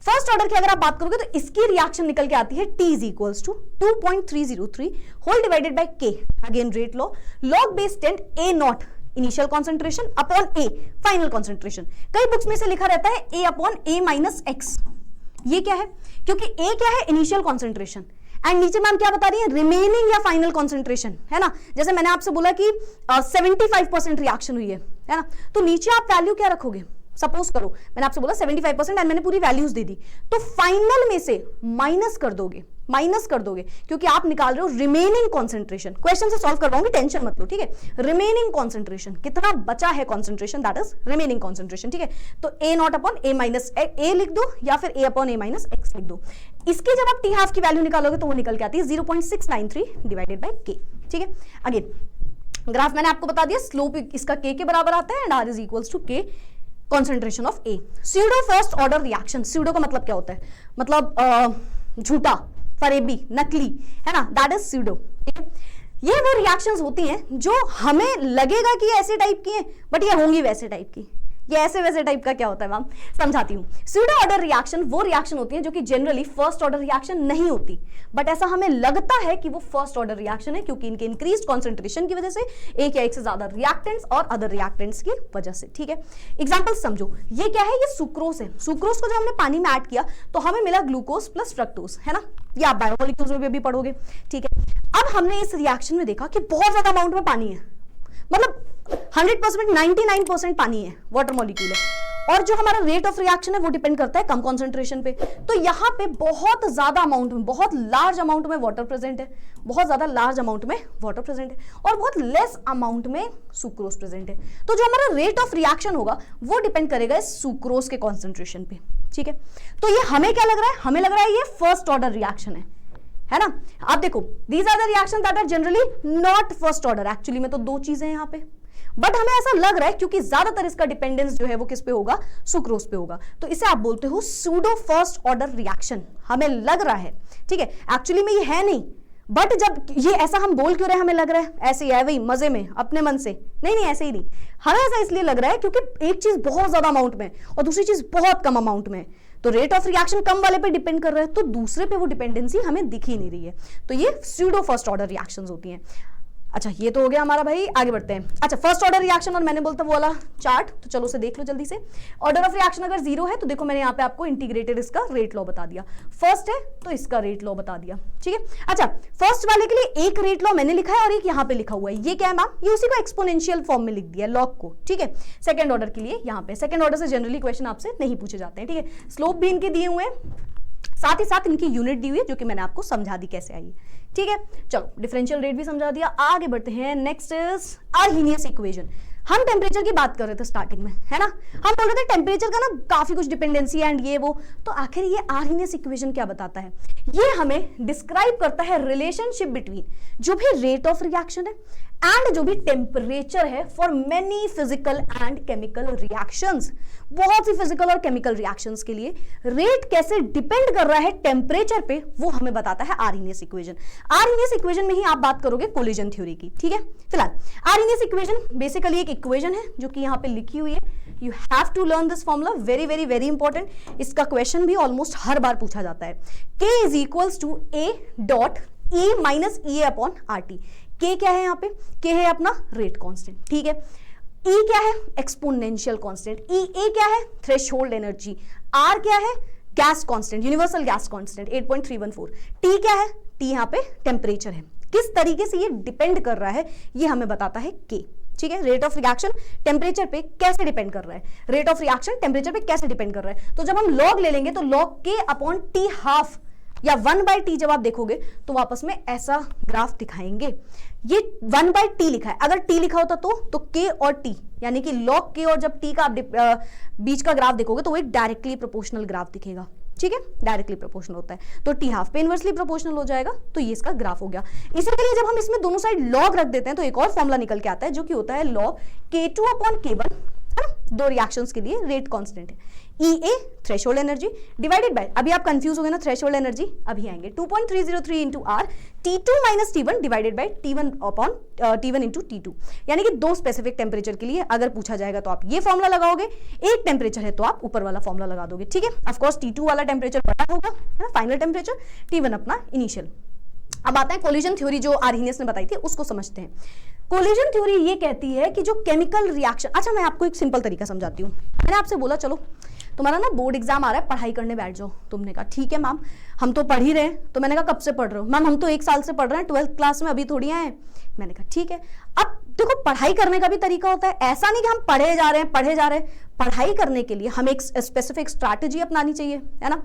Speaker 1: फर्स्ट ऑर्डर की अगर आप बात करोगे तो इसकी रिएक्शन निकल के आती है T is equals to 2.303 whole divided by K, again rate law, log base 10 A not initial concentration upon A final concentration. कई बुक्स में से लिखा रहता है A अपॉन A माइनस x। ये क्या है, क्योंकि A क्या है, इनिशियल कॉन्सेंट्रेशन, एंड नीचे मैम क्या बता रही है, रिमेनिंग या फाइनल कॉन्सेंट्रेशन, है ना। जैसे मैंने आपसे बोला कि 75% रिएक्शन हुई है ना, तो नीचे आप वैल्यू क्या रखोगे, सपोज करो मैंने आपसे बोला 75% एंड मैंने पूरी वैल्यूज दे दी, तो फाइनल में से माइनस कर दोगे क्योंकि आप निकाल रहे हो रिमेनिंग कॉन्सेंट्रेशन। क्वेश्चन से सॉल्व करवाऊंगी, टेंशन मत लो, ठीक है। रिमेनिंग कॉन्सेंट्रेशन, कितना बचा है concentration, that is remaining concentration, ठीक है। तो ए नॉट अपॉन ए माइनस ए लिख दो या फिर ए अपॉन ए माइनस एक्स लिख दो। इसकी जब आप टी हाफ की वैल्यू निकालोगे तो वो निकल के आती है 0.693 डिवाइडेड बाय के, ठीक है। अगेन ग्राफ मैंने आपको बता दिया, स्लोप इसका के बराबर आता है and R is equals to K concentration of A. Pseudo first order reaction, pseudo का मतलब क्या होता है, मतलब झूठा, फरेबी, नकली, है ना, दैट इज स्यूडो, ठीक है। ये वो रिएक्शंस होती हैं जो हमें लगेगा कि ऐसे टाइप की हैं बट ये होंगी वैसे टाइप की। ये ऐसे वैसे टाइप का क्या होता है मैम, समझाती हूँ। स्यूडो ऑर्डर रिएक्शन वो रिएक्शन होती है जो कि जनरली फर्स्ट ऑर्डर रिएक्शन नहीं होती, बट ऐसा हमें लगता है कि वो फर्स्ट ऑर्डर रिएक्शन है क्योंकि इनके इंक्रीज्ड कॉन्सेंट्रेशन की वजह से, एक या एक से ज्यादा रिएक्टेंट्स और अदर रिएक्टेंट्स की वजह से। ठीक है, एग्जांपल समझो, ये क्या है, ये सुक्रोज है। सुक्रोज को जब हमने पानी में ऐड किया तो हमें मिला ग्लूकोज प्लस फ्रक्टोज, है ना, ये आप बायोमोलिक्यूल्स में भी पढ़ोगे। ठीक है, अब हमने इस रिएक्शन में देखा कि बहुत ज्यादा अमाउंट में पानी है, मतलब 100% 99% पानी है, वाटर मॉलिक्यूल है, और जो हमारा रेट ऑफ रिएक्शन है वो डिपेंड करता है कम कॉन्सेंट्रेशन पे। तो यहाँ पे बहुत ज्यादा अमाउंट में, बहुत लार्ज अमाउंट में वाटर प्रेजेंट है, बहुत ज्यादा लार्ज अमाउंट में वाटर प्रेजेंट है, और बहुत लेस अमाउंट में सुक्रोज प्रेजेंट है। तो जो हमारा रेट ऑफ रिएक्शन होगा वो डिपेंड करेगा इस सुक्रोज के कॉन्सेंट्रेशन पे। ठीक है, तो ये हमें क्या लग रहा है, हमें लग रहा है ये फर्स्ट ऑर्डर रिएक्शन है ना। आप देखो, these are the reactions that are generally not first order, actually में तो दो चीजें हैं यहाँ पे, बट हमें ऐसा लग रहा है क्योंकि ज्यादातर इसका डिपेंडेंस जो है वो किस पे होगा, सुक्रोज पे होगा, तो इसे आप बोलते हो सूडो फर्स्ट ऑर्डर रिएक्शन। हमें लग रहा है, ठीक है, एक्चुअली में ये है नहीं, बट जब ये ऐसा हम बोल क्यों रहे, हमें लग रहा है ऐसे ही है, वही मजे में अपने मन से, नहीं ऐसे ही नहीं, हमें ऐसा इसलिए लग रहा है क्योंकि एक चीज बहुत ज्यादा अमाउंट में और दूसरी चीज बहुत कम अमाउंट में, तो रेट ऑफ रिएक्शन कम वाले पे डिपेंड कर रहा है, तो दूसरे पे वो डिपेंडेंसी हमें दिख ही नहीं रही है, तो ये सूडो फर्स्ट ऑर्डर रिएक्शंस होती हैं। अच्छा, ये तो हो गया हमारा भाई, आगे बढ़ते हैं। अच्छा, फर्स्ट ऑर्डर रिएक्शन और मैंने बोलता वो वाला चार्ट, तो चलो उसे देख लो जल्दी से। ऑर्डर ऑफ रिएक्शन अगर 0 है तो देखो मैंने यहाँ पे आपको इंटीग्रेटेड इसका रेट लॉ बता दिया, फर्स्ट है तो इसका रेट लॉ बता दिया। ठीक है, अच्छा, फर्स्ट वाले के लिए एक रेट लॉ मैंने लिखा है और एक यहाँ पे लिखा हुआ है, ये क्या है मैम, ये उसी को एक्सपोनेंशियल फॉर्म में लिख दिया लॉग को। ठीक है, सेकंड ऑर्डर के लिए यहाँ पे, सेकंड ऑर्डर से जनरली क्वेश्चन आपसे नहीं पूछे जाते हैं। ठीक है, स्लोप भी इनके दिए हुए हैं, साथ ही साथ इनकी यूनिट दी हुई है जो कि मैंने आपको समझा दी कैसे आई। ठीक है, चलो डिफरेंशियल रेट भी समझा दिया, आगे बढ़ते हैं। Next is Arrhenius equation. हम टेम्परेचर की बात कर रहे थे स्टार्टिंग में, है ना, हम बोल रहे थे टेम्परेचर का ना काफी कुछ डिपेंडेंसी एंड ये वो, तो आखिर ये आर्हेनियस इक्वेशन क्या बताता है, ये हमें डिस्क्राइब करता है रिलेशनशिप बिटवीन जो भी रेट ऑफ रिएक्शन है एंड जो भी टेम्परेचर है for many physical and chemical reactions. बहुत सी फिजिकल और केमिकल रिएक्शंस के लिए रेट कैसे डिपेंड कर रहा है टेम्परेचर पे, वो हमें बताता है आर्हेनियस इक्वेशन। आर्हेनियस इक्वेशन में ही आप बात करोगे कोलिजन थ्योरी की। ठीक है, फिलहाल आर्हेनियस इक्वेशन बेसिकली एक इक्वेशन है जो कि यहाँ पे लिखी हुई है, you have to learn this formula, very very very important. इसका क्वेश्चन भी ऑलमोस्ट हर बार पूछा जाता है। K is equals to A dot E minus E upon RT। K क्या है यहाँ पे, K है अपना रेट कांस्टेंट। ठीक है, E क्या है, एक्सपोनेंशियल कांस्टेंट। A क्या है, थ्रेशोल्ड एनर्जी। R क्या है, gas constant, universal gas constant 8.314। T क्या है, T यहाँ पे टेम्परेचर है। किस तरीके से ये डिपेंड कर रहा है ये हमें बताता है K। ठीक है, रेट ऑफ रिएक्शन टेम्परेचर पे कैसे डिपेंड कर रहा है, रेट ऑफ रिएक्शन टेम्परेचर पे कैसे डिपेंड कर रहा है, तो जब हम लॉग ले लेंगे तो log K upon T half या 1/T जब आप देखोगे तो वापस में ऐसा ग्राफ दिखाएंगे। ये 1/T लिखा है, अगर T लिखा होता तो K और T यानी कि log K और जब T का आप बीच का ग्राफ देखोगे तो वो एक डायरेक्टली प्रोपोर्शनल ग्राफ दिखेगा। ठीक है, डायरेक्टली प्रोपोर्शनल होता है, तो T हाफ पे इनवर्सली प्रोपोर्शनल हो जाएगा, तो ये इसका ग्राफ हो गया। इसी के लिए जब हम इसमें दोनों साइड लॉग रख देते हैं तो एक और फॉर्मूला निकल के आता है जो कि होता है log K2 अपॉन K1, है ना, दो रिएक्शंस के लिए रेट कांस्टेंट है। EA threshold energy divided by, अभी आप कंफ्यूज हो गए ना, थ्रेशोल्ड एनर्जी अभी आएंगे, 2.303 into R T2 minus T1 divided by T1 upon T1 into T2, यानी कि दो स्पेसिफिक टेम्परेचर के लिए अगर पूछा जाएगा तो आप ये फॉर्मूला लगाओगे, एक टेम्परेचर है तो आप ऊपर वाला फॉर्मूला लगा दोगे। ठीक है, ऑफ कोर्स T2 वाला टेम्परेचर बड़ा होगा, है ना, फाइनल टेम्परेचर, T1 अपना इनिशियल। अब आता है कोलिजन थ्योरी जो आर्हेनियस ने बताई थी, उसको समझते हैं। कोलिजन थ्योरी ये कहती है कि जो केमिकल रिएक्शन, अच्छा मैं आपको एक सिंपल तरीका समझाती हूँ। मैंने आपसे बोला चलो तुम्हारा ना बोर्ड एग्जाम आ रहा है, पढ़ाई करने बैठ जाओ। तुमने कहा ठीक है मैम, हम तो पढ़ ही रहे हैं। तो मैंने कहा कब से पढ़ रहे हो? मैम हम तो 1 साल से पढ़ रहे हैं, 12th क्लास में अभी थोड़ी आए। मैंने कहा ठीक है। अब देखो पढ़ाई करने का भी तरीका होता है, ऐसा नहीं कि हम पढ़े जा रहे हैं। पढ़ाई करने के लिए हमें एक स्पेसिफिक स्ट्रैटेजी अपनानी चाहिए, है ना,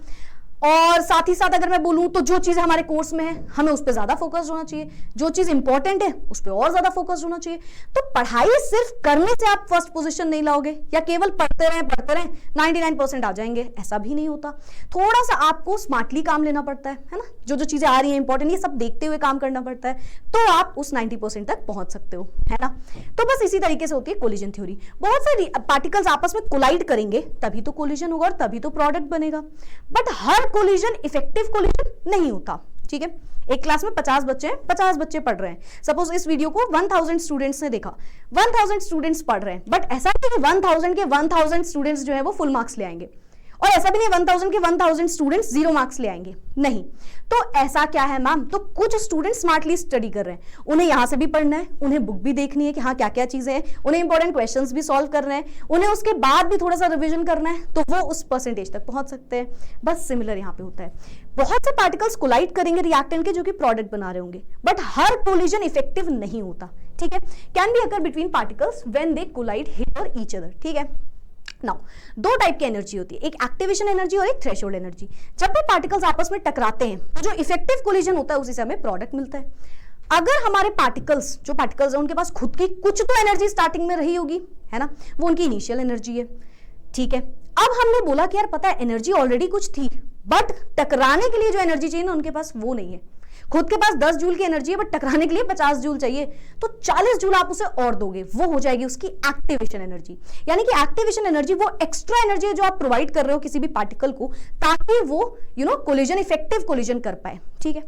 Speaker 1: और साथ ही साथ अगर मैं बोलूं तो जो चीज हमारे कोर्स में है हमें उस पर ज्यादा फोकस होना चाहिए, जो चीज इंपॉर्टेंट है उस पर और ज्यादा फोकस होना चाहिए। तो पढ़ाई सिर्फ करने से आप फर्स्ट पोजीशन नहीं लाओगे, या केवल पढ़ते रहे 99% आ जाएंगे, ऐसा भी नहीं होता। थोड़ा सा आपको स्मार्टली काम लेना पड़ता है ना, जो जो चीजें आ रही है इंपॉर्टेंट, ये सब देखते हुए काम करना पड़ता है, तो आप उस 90% तक पहुंच सकते हो, है ना। तो बस इसी तरीके से होती है कोलिजन थ्योरी। बहुत सारे पार्टिकल्स आपस में कोलाइड करेंगे तभी तो कोलिजन होगा और तभी तो प्रोडक्ट बनेगा, but her collision effective collision नहीं होता। ठीक है, एक क्लास में 50 बच्चे हैं, 50 बच्चे पढ़ रहे हैं। सपोज इस वीडियो को 1000 स्टूडेंट्स ने देखा, 1000 स्टूडेंट्स पढ़ रहे हैं, बट ऐसा नहीं कि 1000 के 1000 स्टूडेंट्स जो है वो फुल मार्क्स ले आएंगे, और ऐसा भी नहीं 1000 के 1000 स्टूडेंट्स 0 मार्क्स ले आएंगे, नहीं। तो ऐसा क्या है मैम, तो कुछ स्टूडेंट्स स्मार्टली स्टडी कर रहे हैं, उन्हें यहां से भी पढ़ना है, उन्हें बुक भी देखनी है कि हाँ क्या क्या चीजें हैं, उन्हें इंपॉर्टेंट क्वेश्चंस भी सॉल्व करना है, उन्हें उसके बाद भी थोड़ा सा रिवीजन करना है, तो वो उस परसेंटेज तक पहुंच सकते हैं। बस सिमिलर यहाँ पे होता है। बहुत से पार्टिकल्स कोलाइड करेंगे रिएक्टेंट के जो कि प्रोडक्ट बना रहे होंगे, बट हर कोलिजन इफेक्टिव नहीं होता, ठीक है। Can be occur between particles when they collide hit और ईच अदर, ठीक है। नाउ दो टाइप की एनर्जी होती है, एक एक्टिवेशन एनर्जी और एक थ्रेशोल्ड एनर्जी। जब भी पार्टिकल्स आपस में टकराते हैं तो जो इफेक्टिव कोलिजन होता है उसी से हमें प्रोडक्ट मिलता है। अगर हमारे पार्टिकल्स है उनके पास खुद की कुछ तो एनर्जी स्टार्टिंग में रही होगी, है ना, वो उनकी इनिशियल एनर्जी है, ठीक है। अब हमने बोला कि यार पता है एनर्जी ऑलरेडी कुछ थी, बट टकराने के लिए जो एनर्जी चाहिए ना उनके पास वो नहीं है। खुद के पास 10 जूल की एनर्जी है, बट टकराने के लिए 50 जूल चाहिए, तो 40 जूल आप उसे और दोगे, वो हो जाएगी उसकी एक्टिवेशन एनर्जी। यानी कि एक्टिवेशन एनर्जी वो एक्स्ट्रा एनर्जी है जो आप प्रोवाइड कर रहे हो किसी भी पार्टिकल को, ताकि वो कोलिजन, इफेक्टिव कोलिजन कर पाए, ठीक है।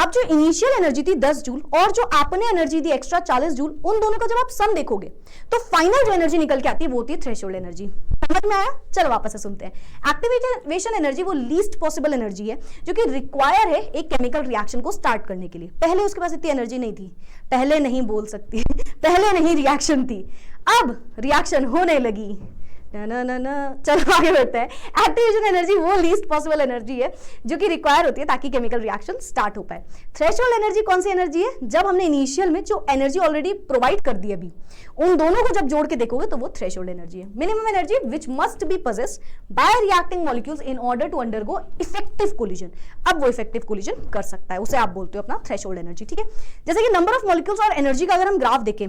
Speaker 1: अब जो इनिशियल एनर्जी थी 10 जूल और जो आपने एनर्जी दी एक्स्ट्रा 40 जूल, उन दोनों का जब आप सम देखोगे तो फाइनल जो एनर्जी निकल के आती है वो होती है थ्रेशोल्ड एनर्जी। समझ में आया? चलो वापस से सुनते हैं। एक्टिवेशन एनर्जी वो लीस्ट पॉसिबल एनर्जी है जो कि रिक्वायर है एक केमिकल रिएक्शन को स्टार्ट करने के लिए। पहले उसके पास इतनी एनर्जी नहीं थी, पहले नहीं बोल सकती पहले नहीं रिएक्शन थी, अब रिएक्शन होने लगी, ना। चलो आगे बढ़ते हैं। एक्टिवेशन एनर्जी वो लीस्ट पॉसिबल एनर्जी है जो कि रिक्वायर होती है ताकि केमिकल रिएक्शन स्टार्ट हो पाए। थ्रेशोल्ड एनर्जी कौन सी एनर्जी है? जब हमने इनिशियल में जो एनर्जी ऑलरेडी प्रोवाइड कर दी अभी, उन दोनों को जब जोड़ के देखोगे तो वो थ्रेशोल्ड एनर्जी है। Minimum energy which must be possessed by reacting molecules in order to undergo effective collision. अब वो इफेक्टिव कोलिजन कर सकता है, उसे आप बोलते हो अपना थ्रेशोल्ड एनर्जी, ठीक है। जैसे कि नंबर ऑफ मॉलिक्यूल्स और एनर्जी का अगर हम ग्राफ देखें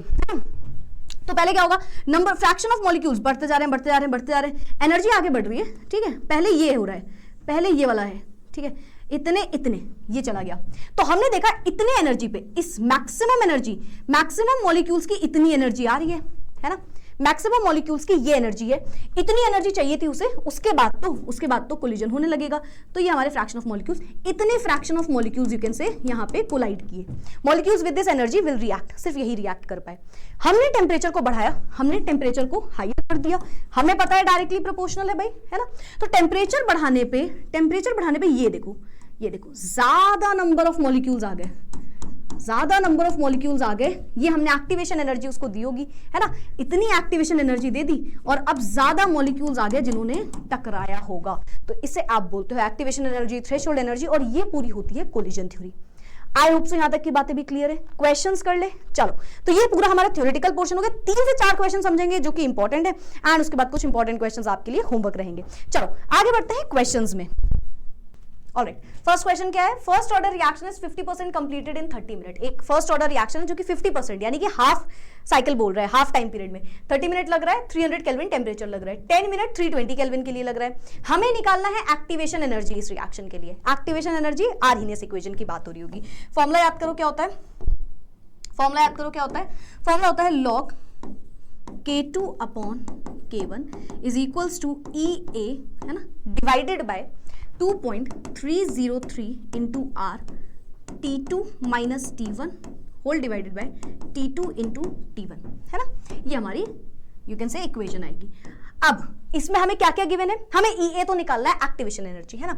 Speaker 1: तो पहले क्या होगा, नंबर फ्रैक्शन ऑफ मॉलिक्यूल्स बढ़ते जा रहे हैं, एनर्जी आगे बढ़ रही है, ठीक है। पहले ये हो रहा है, पहले ये वाला है, ठीक है, इतने ये चला गया। तो हमने देखा इतने एनर्जी पे इस मैक्सिमम मॉलिक्यूल्स की इतनी एनर्जी आ रही है ना, मैक्सिमम मॉलिक्यूल्स की ये एनर्जी है, इतनी एनर्जी चाहिए थी उसे, उसके बाद तो कोलिजन होने लगेगा। तो ये हमारे फ्रैक्शन ऑफ मॉलिक्यूल्स, इतने fraction of molecules you can से यहाँ पे कोलाइड किए। Molecules with this energy will react, सिर्फ यही रिएक्ट कर पाए। हमने टेम्परेचर को बढ़ाया, हमने टेम्परेचर को हायर कर दिया, हमें पता है डायरेक्टली प्रोपोर्शनल है भाई, है ना। तो टेम्परेचर बढ़ाने पे ये देखो ज्यादा नंबर ऑफ मॉलिक्यूल्स आ गए, ये हमने एक्टिवेशन एनर्जी उसको दी होगी, है ना। इतनी एक्टिवेशन एनर्जी दे दी और अब ज्यादा मॉलिक्यूल्स आ गए जिन्होंने टकराया होगा, तो इसे आप बोलते हो एक्टिवेशन एनर्जी, थ्रेशोल्ड एनर्जी, और ये पूरी होती है collision theory. I hope so यहां तक की बातें भी क्लियर है। क्वेश्चंस कर ले। चलो, तो ये पूरा हमारा थ्योरेटिकल पोर्शन हो गया। 3 से 4 क्वेश्चन समझेंगे जो कि इंपॉर्टेंट है, एंड उसके बाद कुछ इंपॉर्टेंट क्वेश्चंस आपके लिए होमवर्क रहेंगे। चलो आगे बढ़ते हैं क्वेश्चंस में। ऑलराइट, फर्स्ट क्वेश्चन क्या है? First order reaction is 50% completed in 30 minute. एक फर्स्ट ऑर्डर रिएक्शन है जो कि 50% यानी कि हाफ साइकिल बोल रहा है, हाफ टाइम पीरियड में 30 मिनट लग रहा है, 300 केल्विन टेम्परेचर लग रहा है, 10 मिनट 320 केल्विन के लिए लग रहा है। हमें निकालना है एक्टिवेशन एनर्जी इस रिएक्शन के लिए। एक्टिवेशन एनर्जी आर्हीनियस इक्वेशन की बात हो रही होगी। फॉर्मूला याद करो क्या होता है, फॉर्मूला होता है log K2 upon K1 is equals to EA, है ना, divided by 2.303 into R T2 minus T1 whole divided by T2 into T1, है ना। ये हमारी यू कैन से इक्वेशन आएगी। अब इसमें हमें क्या क्या गिवन है? हमें EA तो निकालना है, एक्टिवेशन एनर्जी, है ना।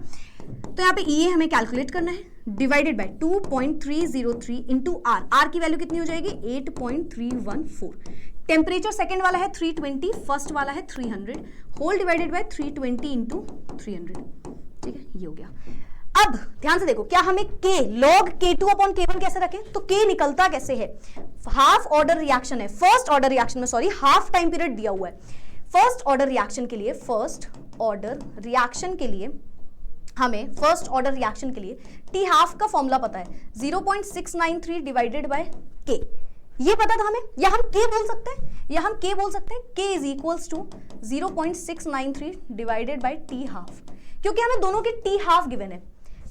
Speaker 1: तो यहाँ पे EA हमें कैलकुलेट करना है, डिवाइडेड बाय 2.303 इंटू R की वैल्यू कितनी हो जाएगी? 8.314। टेम्परेचर सेकेंड वाला है 320, फर्स्ट वाला है 300, होल डिवाइडेड बाय 320 इंटू 300, ठीक है, ये हो गया। अब ध्यान से देखो, क्या हमें K log K2 upon K1 कैसे रखें? तो K निकलता कैसे है? हाफ ऑर्डर रिएक्शन है, फर्स्ट ऑर्डर रिएक्शन में, सॉरी, हाफ टाइम पीरियड दिया हुआ है। फर्स्ट ऑर्डर रिएक्शन के लिए हमें फर्स्ट ऑर्डर रिएक्शन के लिए T हाफ का फॉर्मूला पता है, 0.693 डिवाइडेड बाय K, ये पता था हमें, या हम K बोल सकते हैं, K is equals to 0.693 divided by T half, क्योंकि हमें दोनों के T हाफ गिवन है,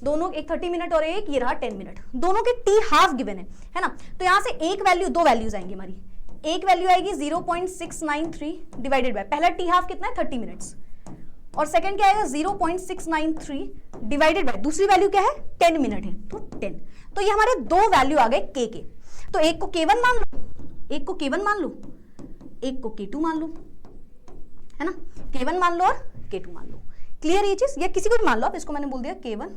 Speaker 1: दोनों, एक 30 मिनट और एक ये रहा 10 मिनट, दोनों के T हाफ गिवन है ना। तो यहां से दो वैल्यूज आएंगी हमारी। एक वैल्यू आएगी 0.693 डिवाइडेड बाय, पहला T हाफ कितना है? 30 मिनट्स, और सेकंड क्या आएगा 0.693 डिवाइडेड बाय दूसरी वैल्यू क्या है 10 मिनट है तो 10। तो ये हमारे दो वैल्यू आ गए के। तो एक को K1 मान लो, एक को K1 मान लो, एक को K2 मान लो, है ना, K1 मान लो और K2 मान लो। क्लियर ये चीज, या किसी को भी मान लो आप, इसको मैंने बोल दिया K1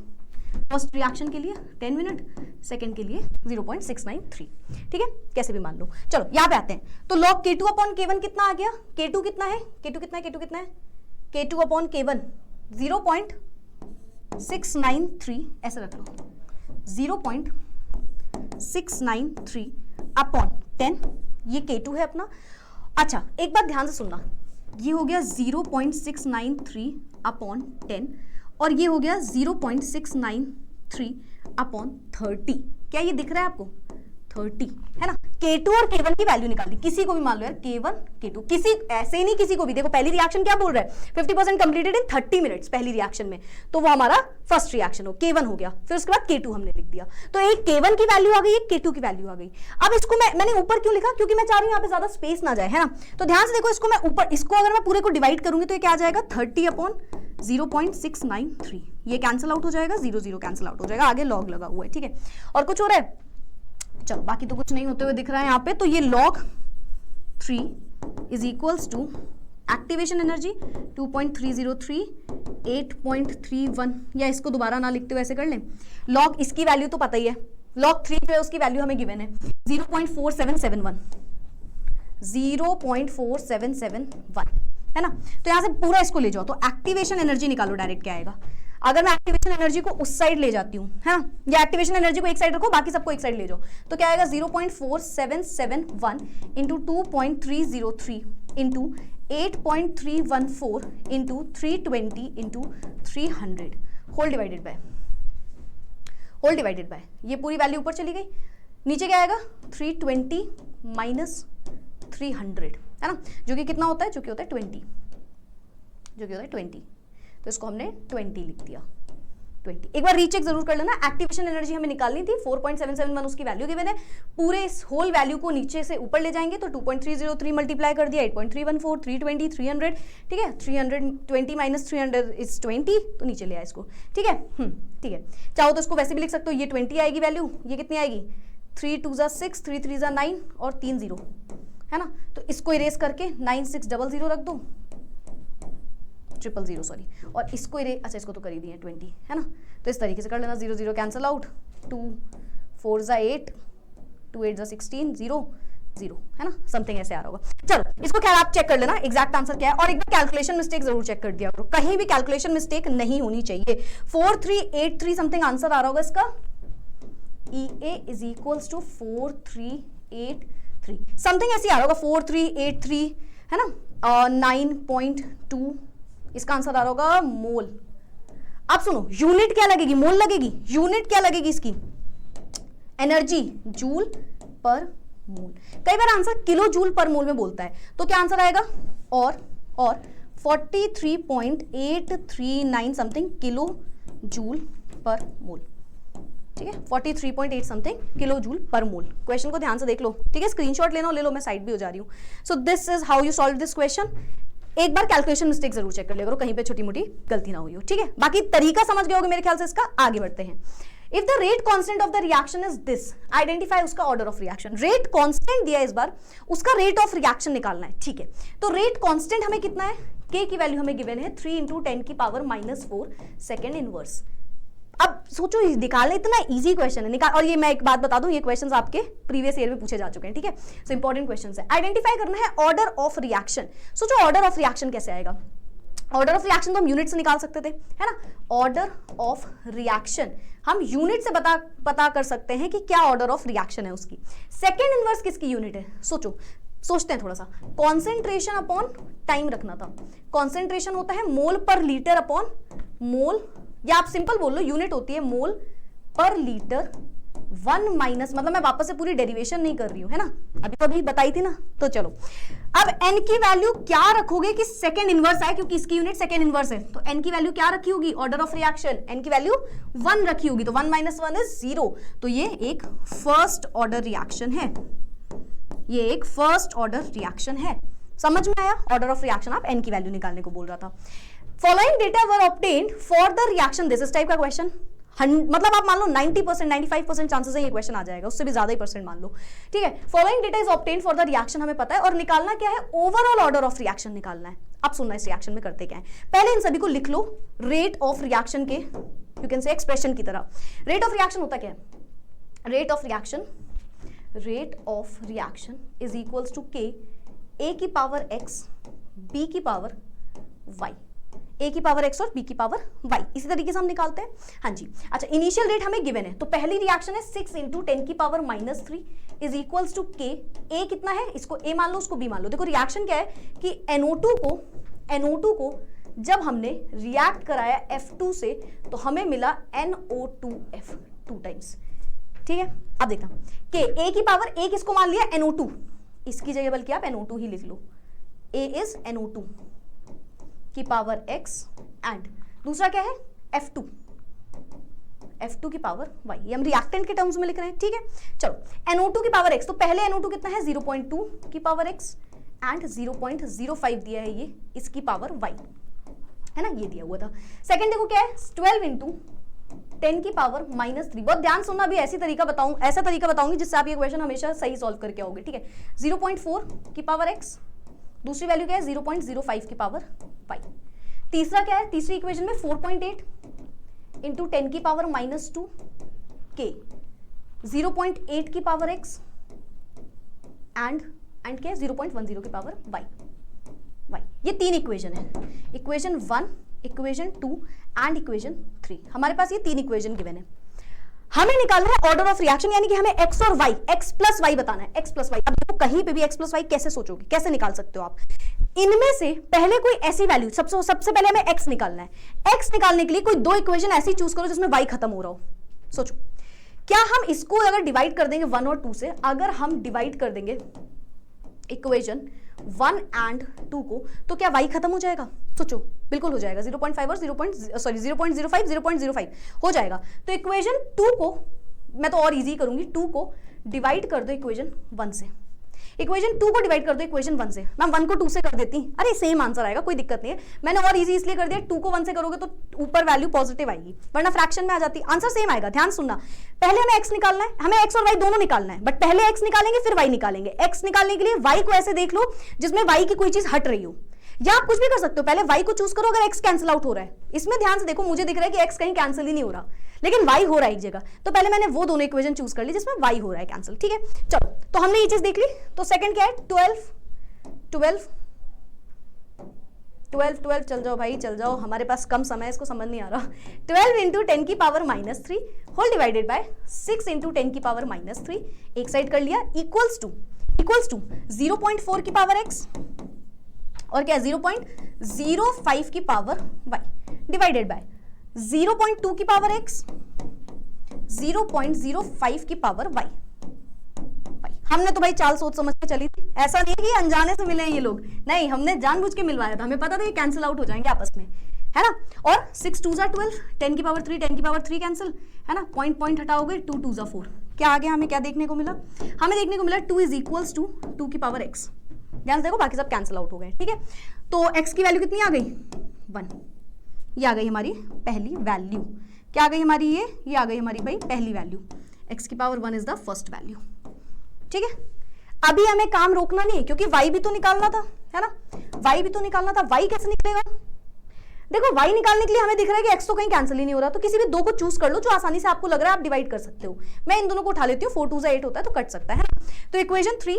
Speaker 1: फर्स्ट रिएक्शन के लिए 10 मिनट, सेकंड के लिए 0.693, ठीक है, कैसे भी मान लो। चलो यहाँ पे आते हैं, तो log K2 अपॉन K1 कितना आ गया, K2 कितना है, K2 कितना है, K2 कितना है, K2 अपॉन K1 0.693 ऐसे रख लो, 0.693 अपॉन 10, ये K2 है अपना। अच्छा एक बात ध्यान से सुनना, ये हो गया 0.693 अपॉन 10 और ये हो गया 0.693 अपॉन 30। क्या ये दिख रहा है आपको, 30 है ना। K2 और K1 की वैल्यू निकालनी, किसी को भी मान लो यार, K1 K2, किसी ऐसे ही नहीं, किसी को भी। देखो पहली रिएक्शन क्या बोल रहा है, 50% कंप्लीटेड इन 30 मिनट्स पहली रिएक्शन में, तो वो हमारा फर्स्ट रिएक्शन हो, K1 हो गया, फिर उसके बाद K2 हमने लिख दिया। तो एक K1 की वैल्यू आ गई, एक K2 की वैल्यू आ गई। अब इसको मैंने ऊपर क्यों लिखा, क्योंकि मैं चाह रही हूँ यहाँ पे ज्यादा स्पेस ना जाए, है ना। तो ध्यान से देखो, इसको मैं ऊपर, इसको अगर मैं पूरे को डिवाइड करूंगी तो ये क्या आ जाएगा 30 अपॉन 0.693, ये कैंसिल आउट हो जाएगा, 0 0 कैंसिल आउट हो जाएगा, आगे लॉग लगा हुआ है, ठीक है। और कुछ हो रहा है, चलो बाकी तो कुछ नहीं होते हुए दिख रहा है यहाँ पे। तो ये log 3 is equals to activation energy 2.303 8.31, या इसको दोबारा ना लिखते हुए ऐसे कर लें, log इसकी वैल्यू तो पता ही है, log 3 जो है उसकी वैल्यू हमें गिवन है 0.4771, 0.4771 है ना। तो यहां से पूरा इसको ले जाओ, तो एक्टिवेशन एनर्जी निकालो, डायरेक्ट क्या आएगा। अगर मैं एक्टिवेशन एनर्जी को उस साइड ले जाती हूँ, है ना, या एक्टिवेशन एनर्जी को एक साइड रखो, बाकी सबको एक साइड ले जाओ, तो क्या आएगा 0.4771 into 2.303 into 8.314 into 320 into 300 whole divided by ये पूरी वैल्यू ऊपर चली गई, नीचे क्या आएगा 320 माइनस 300, है ना, जो कि कितना होता है, जो कि होता है 20, जो कि होता है 20। तो इसको हमने 20 लिख दिया, 20। एक बार रीचेक जरूर कर लेना, एक्टिवेशन एनर्जी हमें निकालनी थी 4.771 उसकी वैल्यू गिवन है, पूरे इस होल वैल्यू को नीचे से ऊपर ले जाएंगे, तो 2.303 मल्टीप्लाई कर दिया 8.314 320 300, ठीक है, 320 माइनस 300 इज 20, तो नीचे ले आया इसको, ठीक है, ठीक है। चाहो तो इसको वैसे भी लिख सकते हो, ये 20 आएगी वैल्यू, ये कितनी आएगी 3 2 6 3 3 9 और 3 0, है ना। तो इसको इरेज करके 9600 रख दो, 000 सॉरी, और इसको अच्छा इसको तो कर ही दिए 20, है ना। तो इस तरीके से कर लेना, 0 0 कैंसिल आउट, 2 4 8 2 8 16 0 0, है ना, समथिंग ऐसे आ रहा होगा। चलो इसको खैर आप चेक कर लेना एग्जैक्ट आंसर क्या है, और एक बार कैलकुलेशन मिस्टेक जरूर चेक कर दिया करो, कहीं भी कैलकुलेशन मिस्टेक नहीं होनी चाहिए। 4383 समथिंग आंसर आ रहा होगा इसका, EA is equals to 4383 something ऐसे आ रहा होगा, 4383, है ना, 9.2 इसका आंसर आ रहा होगा मोल। अब सुनो, यूनिट क्या लगेगी, मोल लगेगी, यूनिट क्या लगेगी इसकी, एनर्जी जूल पर मोल। कई बार आंसर किलो जूल पर मोल में बोलता है, तो क्या आंसर आएगा, और 43.839 समथिंग किलो जूल पर मोल, ठीक है, 43.8 समथिंग किलो जूल पर मोल। क्वेश्चन को ध्यान से देख लो, ठीक है, स्क्रीनशॉट लेना, ले लो, मैं साइड भी हो जा रही हूँ। So this is how you solve this question. एक बार कैलकुलेशन मिस्टेक जरूर चेक कर लिया करो, कहीं पे छोटी मोटी गलती ना हुई हो, ठीक है। बाकी तरीका समझ गए होगे मेरे ख्याल से इसका, आगे बढ़ते हैं। If the rate constant of the reaction is this, identify उसका order of reaction. Rate constant दिया इस बार, उसका रेट ऑफ रिएक्शन निकालना है, ठीक है। तो रेट कांस्टेंट हमें कितना है, k की वैल्यू हमें गिवन है 3 × 10 की पावर -4 सेकेंड इनवर्स। अब सोचो, निकालना इतना इजी क्वेश्चन है, निकाल, और ये मैं एक बात बता दूं, ये क्वेश्चंस आपके प्रीवियस ईयर में पूछे जा चुके हैं, ठीक है। सो इंपॉर्टेंट क्वेश्चंस है। आइडेंटिफाई करना है ऑर्डर ऑफ रिएक्शन। सोचो ऑर्डर ऑफ रिएक्शन कैसे आएगा, ऑर्डर ऑफ रिएक्शन तो हम यूनिट से निकाल सकते थे, है ना। ऑर्डर ऑफ रिएक्शन हम यूनिट से पता कर सकते हैं कि क्या ऑर्डर ऑफ रिएक्शन है उसकी। सेकेंड इनवर्स किसकी यूनिट है, सोचते हैं थोड़ा सा। कॉन्सेंट्रेशन अपॉन टाइम रखना था, कॉन्सेंट्रेशन होता है मोल पर लीटर अपॉन मोल, या आप सिंपल बोल लो यूनिट होती है मोल पर लीटर 1 माइनस, मतलब मैं वापस से पूरी डेरिवेशन नहीं कर रही हूं, है ना, अभी तो अभी बताई थी ना। तो चलो अब n की वैल्यू क्या रखोगे कि सेकेंड इनवर्स आए, क्योंकि इसकी यूनिट सेकेंड इनवर्स है, तो n की वैल्यू क्या रखी होगी, ऑर्डर ऑफ रिएक्शन n की वैल्यू 1 रखी होगी, तो 1 - 1 इज 0, तो ये एक फर्स्ट ऑर्डर रिएक्शन है, ये एक फर्स्ट ऑर्डर रिएक्शन है। समझ में आया, ऑर्डर ऑफ रिएक्शन आप n की वैल्यू निकालने को बोल रहा था। Following data were obtained for the reaction this, इस टाइप का क्वेश्चन, मतलब आप मान लो 90% 95% चांसेस है ये क्वेश्चन आ जाएगा, उससे भी ज्यादा ही परसेंट मान लो, ठीक है। Following data is obtained for the reaction हमें पता है, और निकालना क्या है, ओवरऑल ऑर्डर ऑफ रिएक्शन निकालना है। अब सुनना इस रिएक्शन में करते क्या है, पहले इन सभी को लिख लो रेट ऑफ रिएक्शन के, यू कैन से एक्सप्रेशन की तरह। रेट ऑफ रिएक्शन होता क्या है, rate of reaction is equals to K A की पावर एक्स बी की पावर वाई, ए की पावर एक्स और बी की पावर वाई, इसी तरीके से हम निकालते हैं। हाँ जी, अच्छा इनिशियल रेट हमें गिवन है, तो पहली रिएक्शन है 6 इंटू 10 की power -3 is equals to K, ए कितना है, इसको ए मान लो उसको बी मान लो। देखो रिएक्शन क्या है कि NO2 को जब हमने रिएक्ट कराया F2 से तो हमें मिला NO2F 2 टाइम्स, ठीक है। अब देखना के ए की पावर ए किसको मान लिया, NO2, इसकी जगह बल्कि आप NO2 ही लिख लो, ए इज NO2 की पावर x एंड दूसरा क्या है F2 की पावर y, ये हम रिएक्टेंट के टर्म्स में लिख रहे हैं, ठीक है। चलो NO2 की पावर x, तो पहले NO2 कितना है 0.2 की पावर x एंड 0.05 दिया है ये इसकी पावर y, है ना, ये दिया हुआ था। सेकंड देखो क्या है 12 इंटू 10 की पावर -3, बहुत ध्यान सुनना, अभी ऐसा तरीका बताऊंगी जिससे आप ये क्वेश्चन हमेशा सही सॉल्व करके आओगे, ठीक है। 0.4 की पावर x, दूसरी वैल्यू क्या है 0.05 की पावर y, तीसरा क्या है, तीसरी इक्वेशन में 4.8 इंटू 10 की पावर -2 के, 0.8 की पावर x एंड क्या है 0.10 की पावर y, ये तीन इक्वेशन है, इक्वेशन 1, इक्वेशन 2 एंड इक्वेशन 3, हमारे पास ये तीन इक्वेशन गिवन है। हमें निकालना है ऑर्डर ऑफ रिएक्शन, यानी कि हमें x और y, x प्लस y बताना है, x प्लस y। अब देखो कहीं पे भी x प्लस y कैसे सोचोगे, कैसे निकाल सकते हो आप, इनमें से पहले कोई ऐसी वैल्यू, सबसे पहले हमें x निकालना है। x निकालने के लिए कोई दो इक्वेशन ऐसी चूज करो जिसमें y खत्म हो रहा हो। सोचो क्या हम इसको अगर डिवाइड कर देंगे 1 और 2 से, अगर हम डिवाइड कर देंगे इक्वेशन 1 एंड 2 को, तो क्या y खत्म हो जाएगा, सोचो बिल्कुल हो जाएगा, 0.5 और 0.05 0.05 हो जाएगा। तो इक्वेशन 2 को मैं तो और इजी करूंगी, 2 को डिवाइड कर दो इक्वेशन 1 से, इक्वेशन 2 को डिवाइड कर दो इक्वेशन 1 से, मैम 1 को 2 से कर देती, अरे सेम आंसर आएगा, कोई दिक्कत नहीं है, मैंने और इजी इसलिए कर दिया, 2 को 1 से करोगे तो ऊपर वैल्यू पॉजिटिव आएगी, वरना फ्रैक्शन में आ जाती, आंसर सेम आएगा। ध्यान सुनना, पहले हमें x निकालना है, हमें x और y दोनों निकालना है, बट पहले x निकालेंगे फिर y निकालेंगे। x निकालने के लिए y को ऐसे देख लो जिसमें y की कोई चीज हट रही हो, या आप कुछ भी कर सकते हो, पहले y को चूज करो अगर x कैंसिल आउट हो रहा है, इसमें ध्यान से देखो, मुझे दिख रहा है कि x कहीं कैंसिल ही नहीं हो रहा, लेकिन y हो रहा है एक जगह, तो पहले मैंने वो दोनों इक्वेशन चूज कर ली जिसमें y हो रहा है कैंसिल, ठीक है। चलो तो हमने ये चीज देख ली, तो सेकंड क्या है 12 चल जाओ भाई चल जाओ, हमारे पास कम समय है, इसको समझ नहीं आ रहा। 12 इंटू 10 की power -3 whole divided by 6 into 10 की पावर -3, एक साइड कर लिया, इक्वल्स टू 0.4 की पावर x और क्या 0.05 की पावर y डिवाइडेड बाय 0.2 की पावर x 0.05 की पावर y। हमने तो भाई चाल सोच समझ के चली थी, ऐसा नहीं कि अनजाने से मिले हैं ये लोग, नहीं, हमने जानबूझ के मिलवाया था, हमें पता था ये कैंसिल आउट हो जाएंगे आपस में, है ना। और 6 2 12, 10 की पावर 3 10 की पावर 3 कैंसिल, है ना, पॉइंट हटाओगे 2 2 4, क्या आ गया, हमें क्या देखने को मिला, हमें देखने को मिला 2 इज इक्वल्स टू 2 की पावर x। ध्यान से देखो बाकी सब कैंसिल आउट हो गए, ठीक है। तो x की वैल्यू कितनी आ गई 1, ये आ गई हमारी पहली वैल्यू, क्या आ गई हमारी, ये आ गई हमारी भाई पहली वैल्यू, x की power 1 is the first value, ठीक है। अभी हमें काम रोकना नहीं है क्योंकि y भी तो निकालना था, है ना, y भी तो निकालना था, y कैसे निकलेगा, देखो y निकालने के लिए हमें दिख रहा है कि x तो कहीं कैंसिल ही नहीं हो रहा, तो किसी भी दो को चूज कर लो जो आसानी से आपको लग रहा है आप डिवाइड कर सकते हो, मैं इन दोनों को उठा लेती हूँ, 4 2 8 होता है तो कट सकता है ना। तो इक्वेशन 3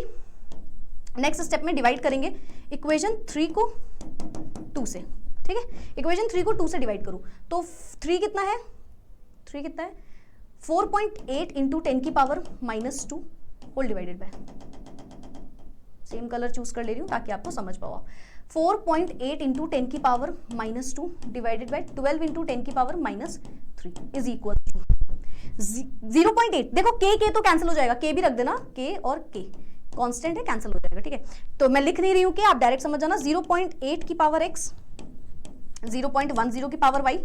Speaker 1: नेक्स्ट स्टेप में डिवाइड करेंगे इक्वेशन 3 को 2 से, ठीक है, इक्वेशन 3 को 2 से डिवाइड करो तो 3 कितना है 4.8 इंटू 10 की power -2 whole divided by, same colour choose कर ले रही हूँ ताकि आपको समझ पाओ, 4.8 इंटू 10 की पावर -2 डिवाइडेड बाय 12 इंटू 10 की पावर -3 इज इक्वल टू 0.8। देखो k तो कैंसिल हो जाएगा, k भी रख देना, k और k कांस्टेंट है, कैंसिल हो जाएगा, ठीक है। तो मैं लिख नहीं रही हूँ कि आप डायरेक्ट समझ जाना, 0.8 की पावर x 0.10 की power y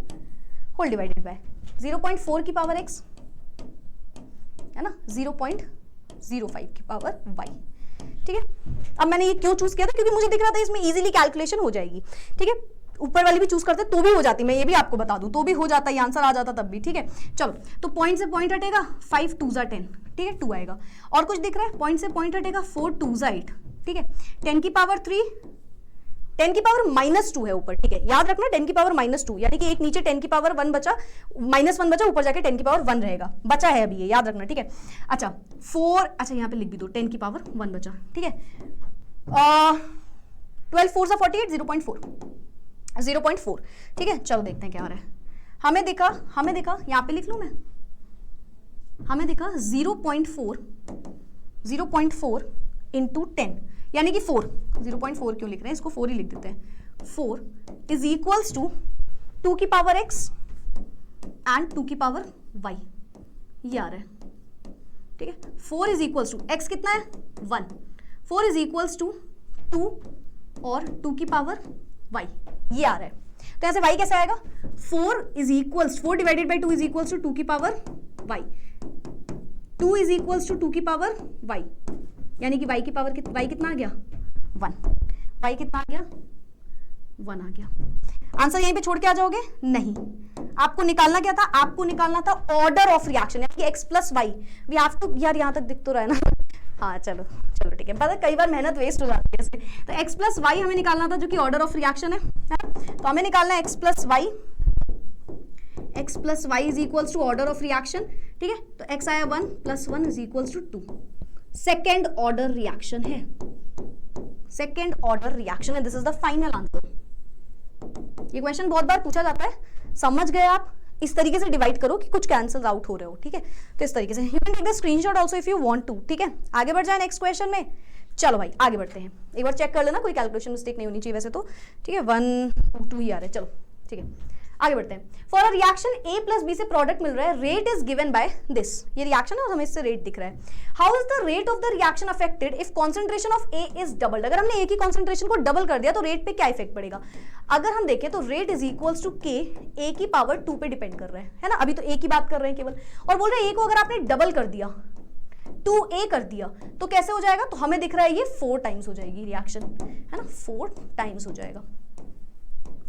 Speaker 1: whole divided by 0.4 की पावर x, है ना, 0.05 की पावर y, ठीक है। अब मैंने ये क्यों चूज किया था, क्योंकि मुझे दिख रहा था इसमें इजीली कैलकुलेशन हो जाएगी, ठीक है। ऊपर वाली भी चूज करते तो भी हो जाती, मैं ये भी आपको बता दूं, तो भी हो जाता, ये आंसर आ जाता तब भी, ठीक है। चलो, तो पॉइंट से पॉइंट हटेगा, 5 2 10, ठीक है, 2 आएगा। और कुछ दिख रहा है, पॉइंट से पॉइंट हटेगा, 4 2 8, ठीक है। 10 की पावर 3, 10 की पावर -2 है ऊपर, ठीक है, याद रखना 10 की पावर -2, यानी कि एक नीचे 10 की पावर 1 बचा, -1 बचा, ऊपर जाके 10 की पावर 1 रहेगा, बचा है अभी ये, याद रखना, ठीक है। अच्छा 4, अच्छा यहाँ पे लिख भी दो, 10 की पावर 1 बचा, ठीक है। 12 4 48, 0.4, ठीक है। चलो देखते हैं क्या आ रहा है। हमें दिखा यहाँ पे लिख लूं मैं, हमें दिखा 0.4 इंटू 10, यानी कि 4, 0.4 क्यों लिख रहे हैं, इसको 4 ही लिख देते हैं। 4 इज इक्वल्स टू 2 की पावर x एंड 2 की पावर y, ये आ रहा है, ठीक है। 4 इज इक्वल्स टू x कितना है 1, 4 इज इक्वल्स टू 2 और 2 की पावर y, ये आ रहा है। तो यहां से y कैसे आएगा, 4 divided by 2 is equals to 2 की power y, 2 is equals to 2 की पावर y, यानी कि y की पावर y कितना आ गया 1, y कितना आ गया 1 आ गया। आंसर यहीं पे छोड़ के आ जाओगे, नहीं, आपको निकालना क्या था, आपको निकालना था ऑर्डर ऑफ रिएक्शन, यानी कि x plus Y. We have to, यार यहाँ तक दिख तो रहा है ना, हाँ चलो ठीक है, पता कई बार मेहनत वेस्ट हो जाती है इससे। तो x प्लस वाई हमें निकालना था, जो कि ऑर्डर ऑफ रिएक्शन है, तो हमें निकालना है x plus Y is equals to order of reaction, ठीक है। तो x आया 1 plus 1 is equals to 2, second order reaction है, सेकेंड ऑर्डर रिएक्शन है, this is the final answer. ये क्वेश्चन बहुत बार पूछा जाता है, समझ गए आप, इस तरीके से डिवाइड करो कि कुछ कैंसिल आउट हो रहे हो, ठीक है। तो इस तरीके से you can take the screenshot also if you want to, ठीक है। आगे बढ़ जाए नेक्स्ट क्वेश्चन में, चलो भाई आगे बढ़ते हैं, एक बार चेक कर लेना कोई कैलकुलेशन मिस्टेक नहीं होनी चाहिए वैसे तो, ठीक है। 1 2 ही आ रहे हैं, चलो ठीक है आगे बढ़ते हैं। For a reaction A plus B से प्रोडक्ट मिल रहा है, rate is given by this, ये रिएक्शन है और हमें इससे रेट दिख रहा है। How is the rate of the reaction affected if concentration of A is doubled, अगर हमने A की कॉन्सेंट्रेशन को डबल कर दिया तो रेट पे क्या इफेक्ट पड़ेगा। अगर हम देखें तो rate is equals to K, A की पावर 2 पे डिपेंड कर रहा है ना, अभी तो A की बात कर रहे हैं केवल, और बोल रहे हैं A को अगर आपने डबल कर दिया 2A कर दिया तो कैसे हो जाएगा, तो हमें दिख रहा है ये 4 टाइम्स हो जाएगी रिएक्शन, है ना, 4 टाइम्स हो जाएगा,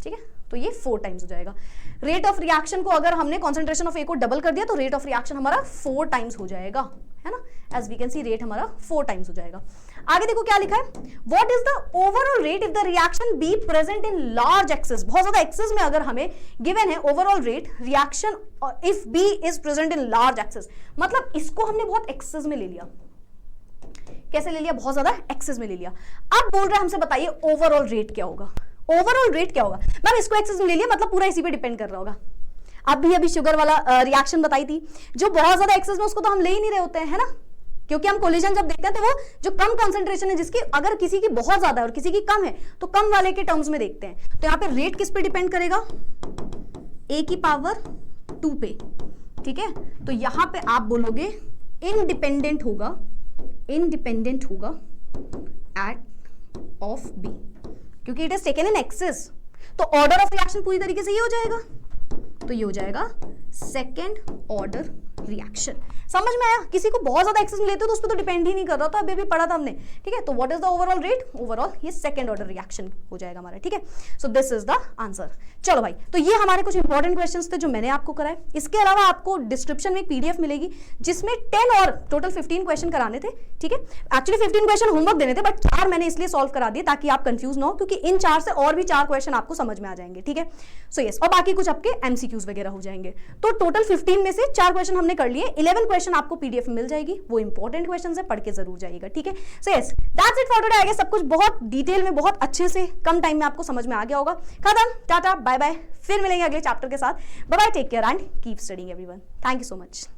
Speaker 1: ठीक है। तो ये 4 टाइम्स हो जाएगा। रेट ऑफ रिएक्शन को अगर हमने कॉन्सेंट्रेशन ऑफ A को डबल कर दिया तो रेट ऑफ रिएक्शन हमारा 4 टाइम्स हो जाएगा, है ना, as we can see rate हमारा 4 टाइम्स हो जाएगा। आगे देखो क्या लिखा है, what is the overall rate if the reaction B present in large excess, बहुत ज्यादा एक्सेस में अगर हमें गिवन है overall rate reaction if B is present in large excess, मतलब इसको हमने बहुत एक्सेस में ले लिया, कैसे ले लिया, बहुत ज्यादा एक्सेस में ले लिया। अब बोल रहा है हमसे बताइए ओवरऑल रेट क्या होगा, ओवरऑल रेट क्या होगा। मैम इसको एक्सेस में ले लिया मतलब पूरा इसी पे डिपेंड कर रहा होगा। अभी शुगर वाला रिएक्शन बताई थी, जो बहुत ज्यादा एक्सेस में उसको तो हम ले ही नहीं रहे होते हैं, है ना, क्योंकि हम कोलिजन जब देखते हैं तो वो जो कम कॉन्सेंट्रेशन है जिसकी, अगर किसी की बहुत ज्यादा है और किसी की कम है तो कम वाले के टर्म्स में देखते हैं। तो यहाँ पे रेट किस पे डिपेंड करेगा, A की पावर 2 पे, ठीक है। तो यहाँ पे आप बोलोगे इंडिपेंडेंट होगा एट ऑफ B, क्योंकि it is taken in excess, तो ऑर्डर ऑफ रिएक्शन पूरी तरीके से ये हो जाएगा, तो ये हो जाएगा सेकेंड ऑर्डर रिएक्शन। समझ में आया, किसी को बहुत ज्यादा एक्सेस में लेते हो तो उस पर तो डिपेंड ही नहीं कर रहा था, अभी पढ़ा था हमने, ठीक है। तो what is the overall rate, overall ये सेकंड ऑर्डर रिएक्शन हो जाएगा हमारा, ठीक है। So this is the answer. चलो भाई, तो ये हमारे कुछ इंपॉर्टेंट क्वेश्चंस थे जो मैंने आपको कराए। इसके अलावा आपको डिस्क्रिप्शन में एक PDF मिलेगी जिसमें 10 और टोटल 15 क्वेश्चन कराने थे, ठीक है। एक्चुअली 15 क्वेश्चन होमवर्क देने थे, बट 4 मैंने इसलिए सॉल्व करा दिए ताकि आप कंफ्यूज ना हो, क्योंकि इन 4 से और भी 4 क्वेश्चन आपको समझ में आ जाएंगे, ठीक है। सो यस, और बाकी कुछ आपके MCQs वगैरह हो जाएंगे। तो टोटल 15 में से 4 क्वेश्चन हमने कर लिए, 11 क्वेश्चन आपको PDF में मिल जाएगी, वो इंपॉर्टेंट क्वेश्चन है, पढ़ के जरूर जाइएगा, ठीक है। So yes, that's it for today. I guess सब कुछ बहुत डिटेल में, बहुत अच्छे से, कम टाइम में आपको समझ में आ गया होगा। खत्म, टाटा बाय बाय, फिर मिलेंगे अगले चैप्टर के साथ। Bye bye, take care and keep studying everyone. Thank you so much.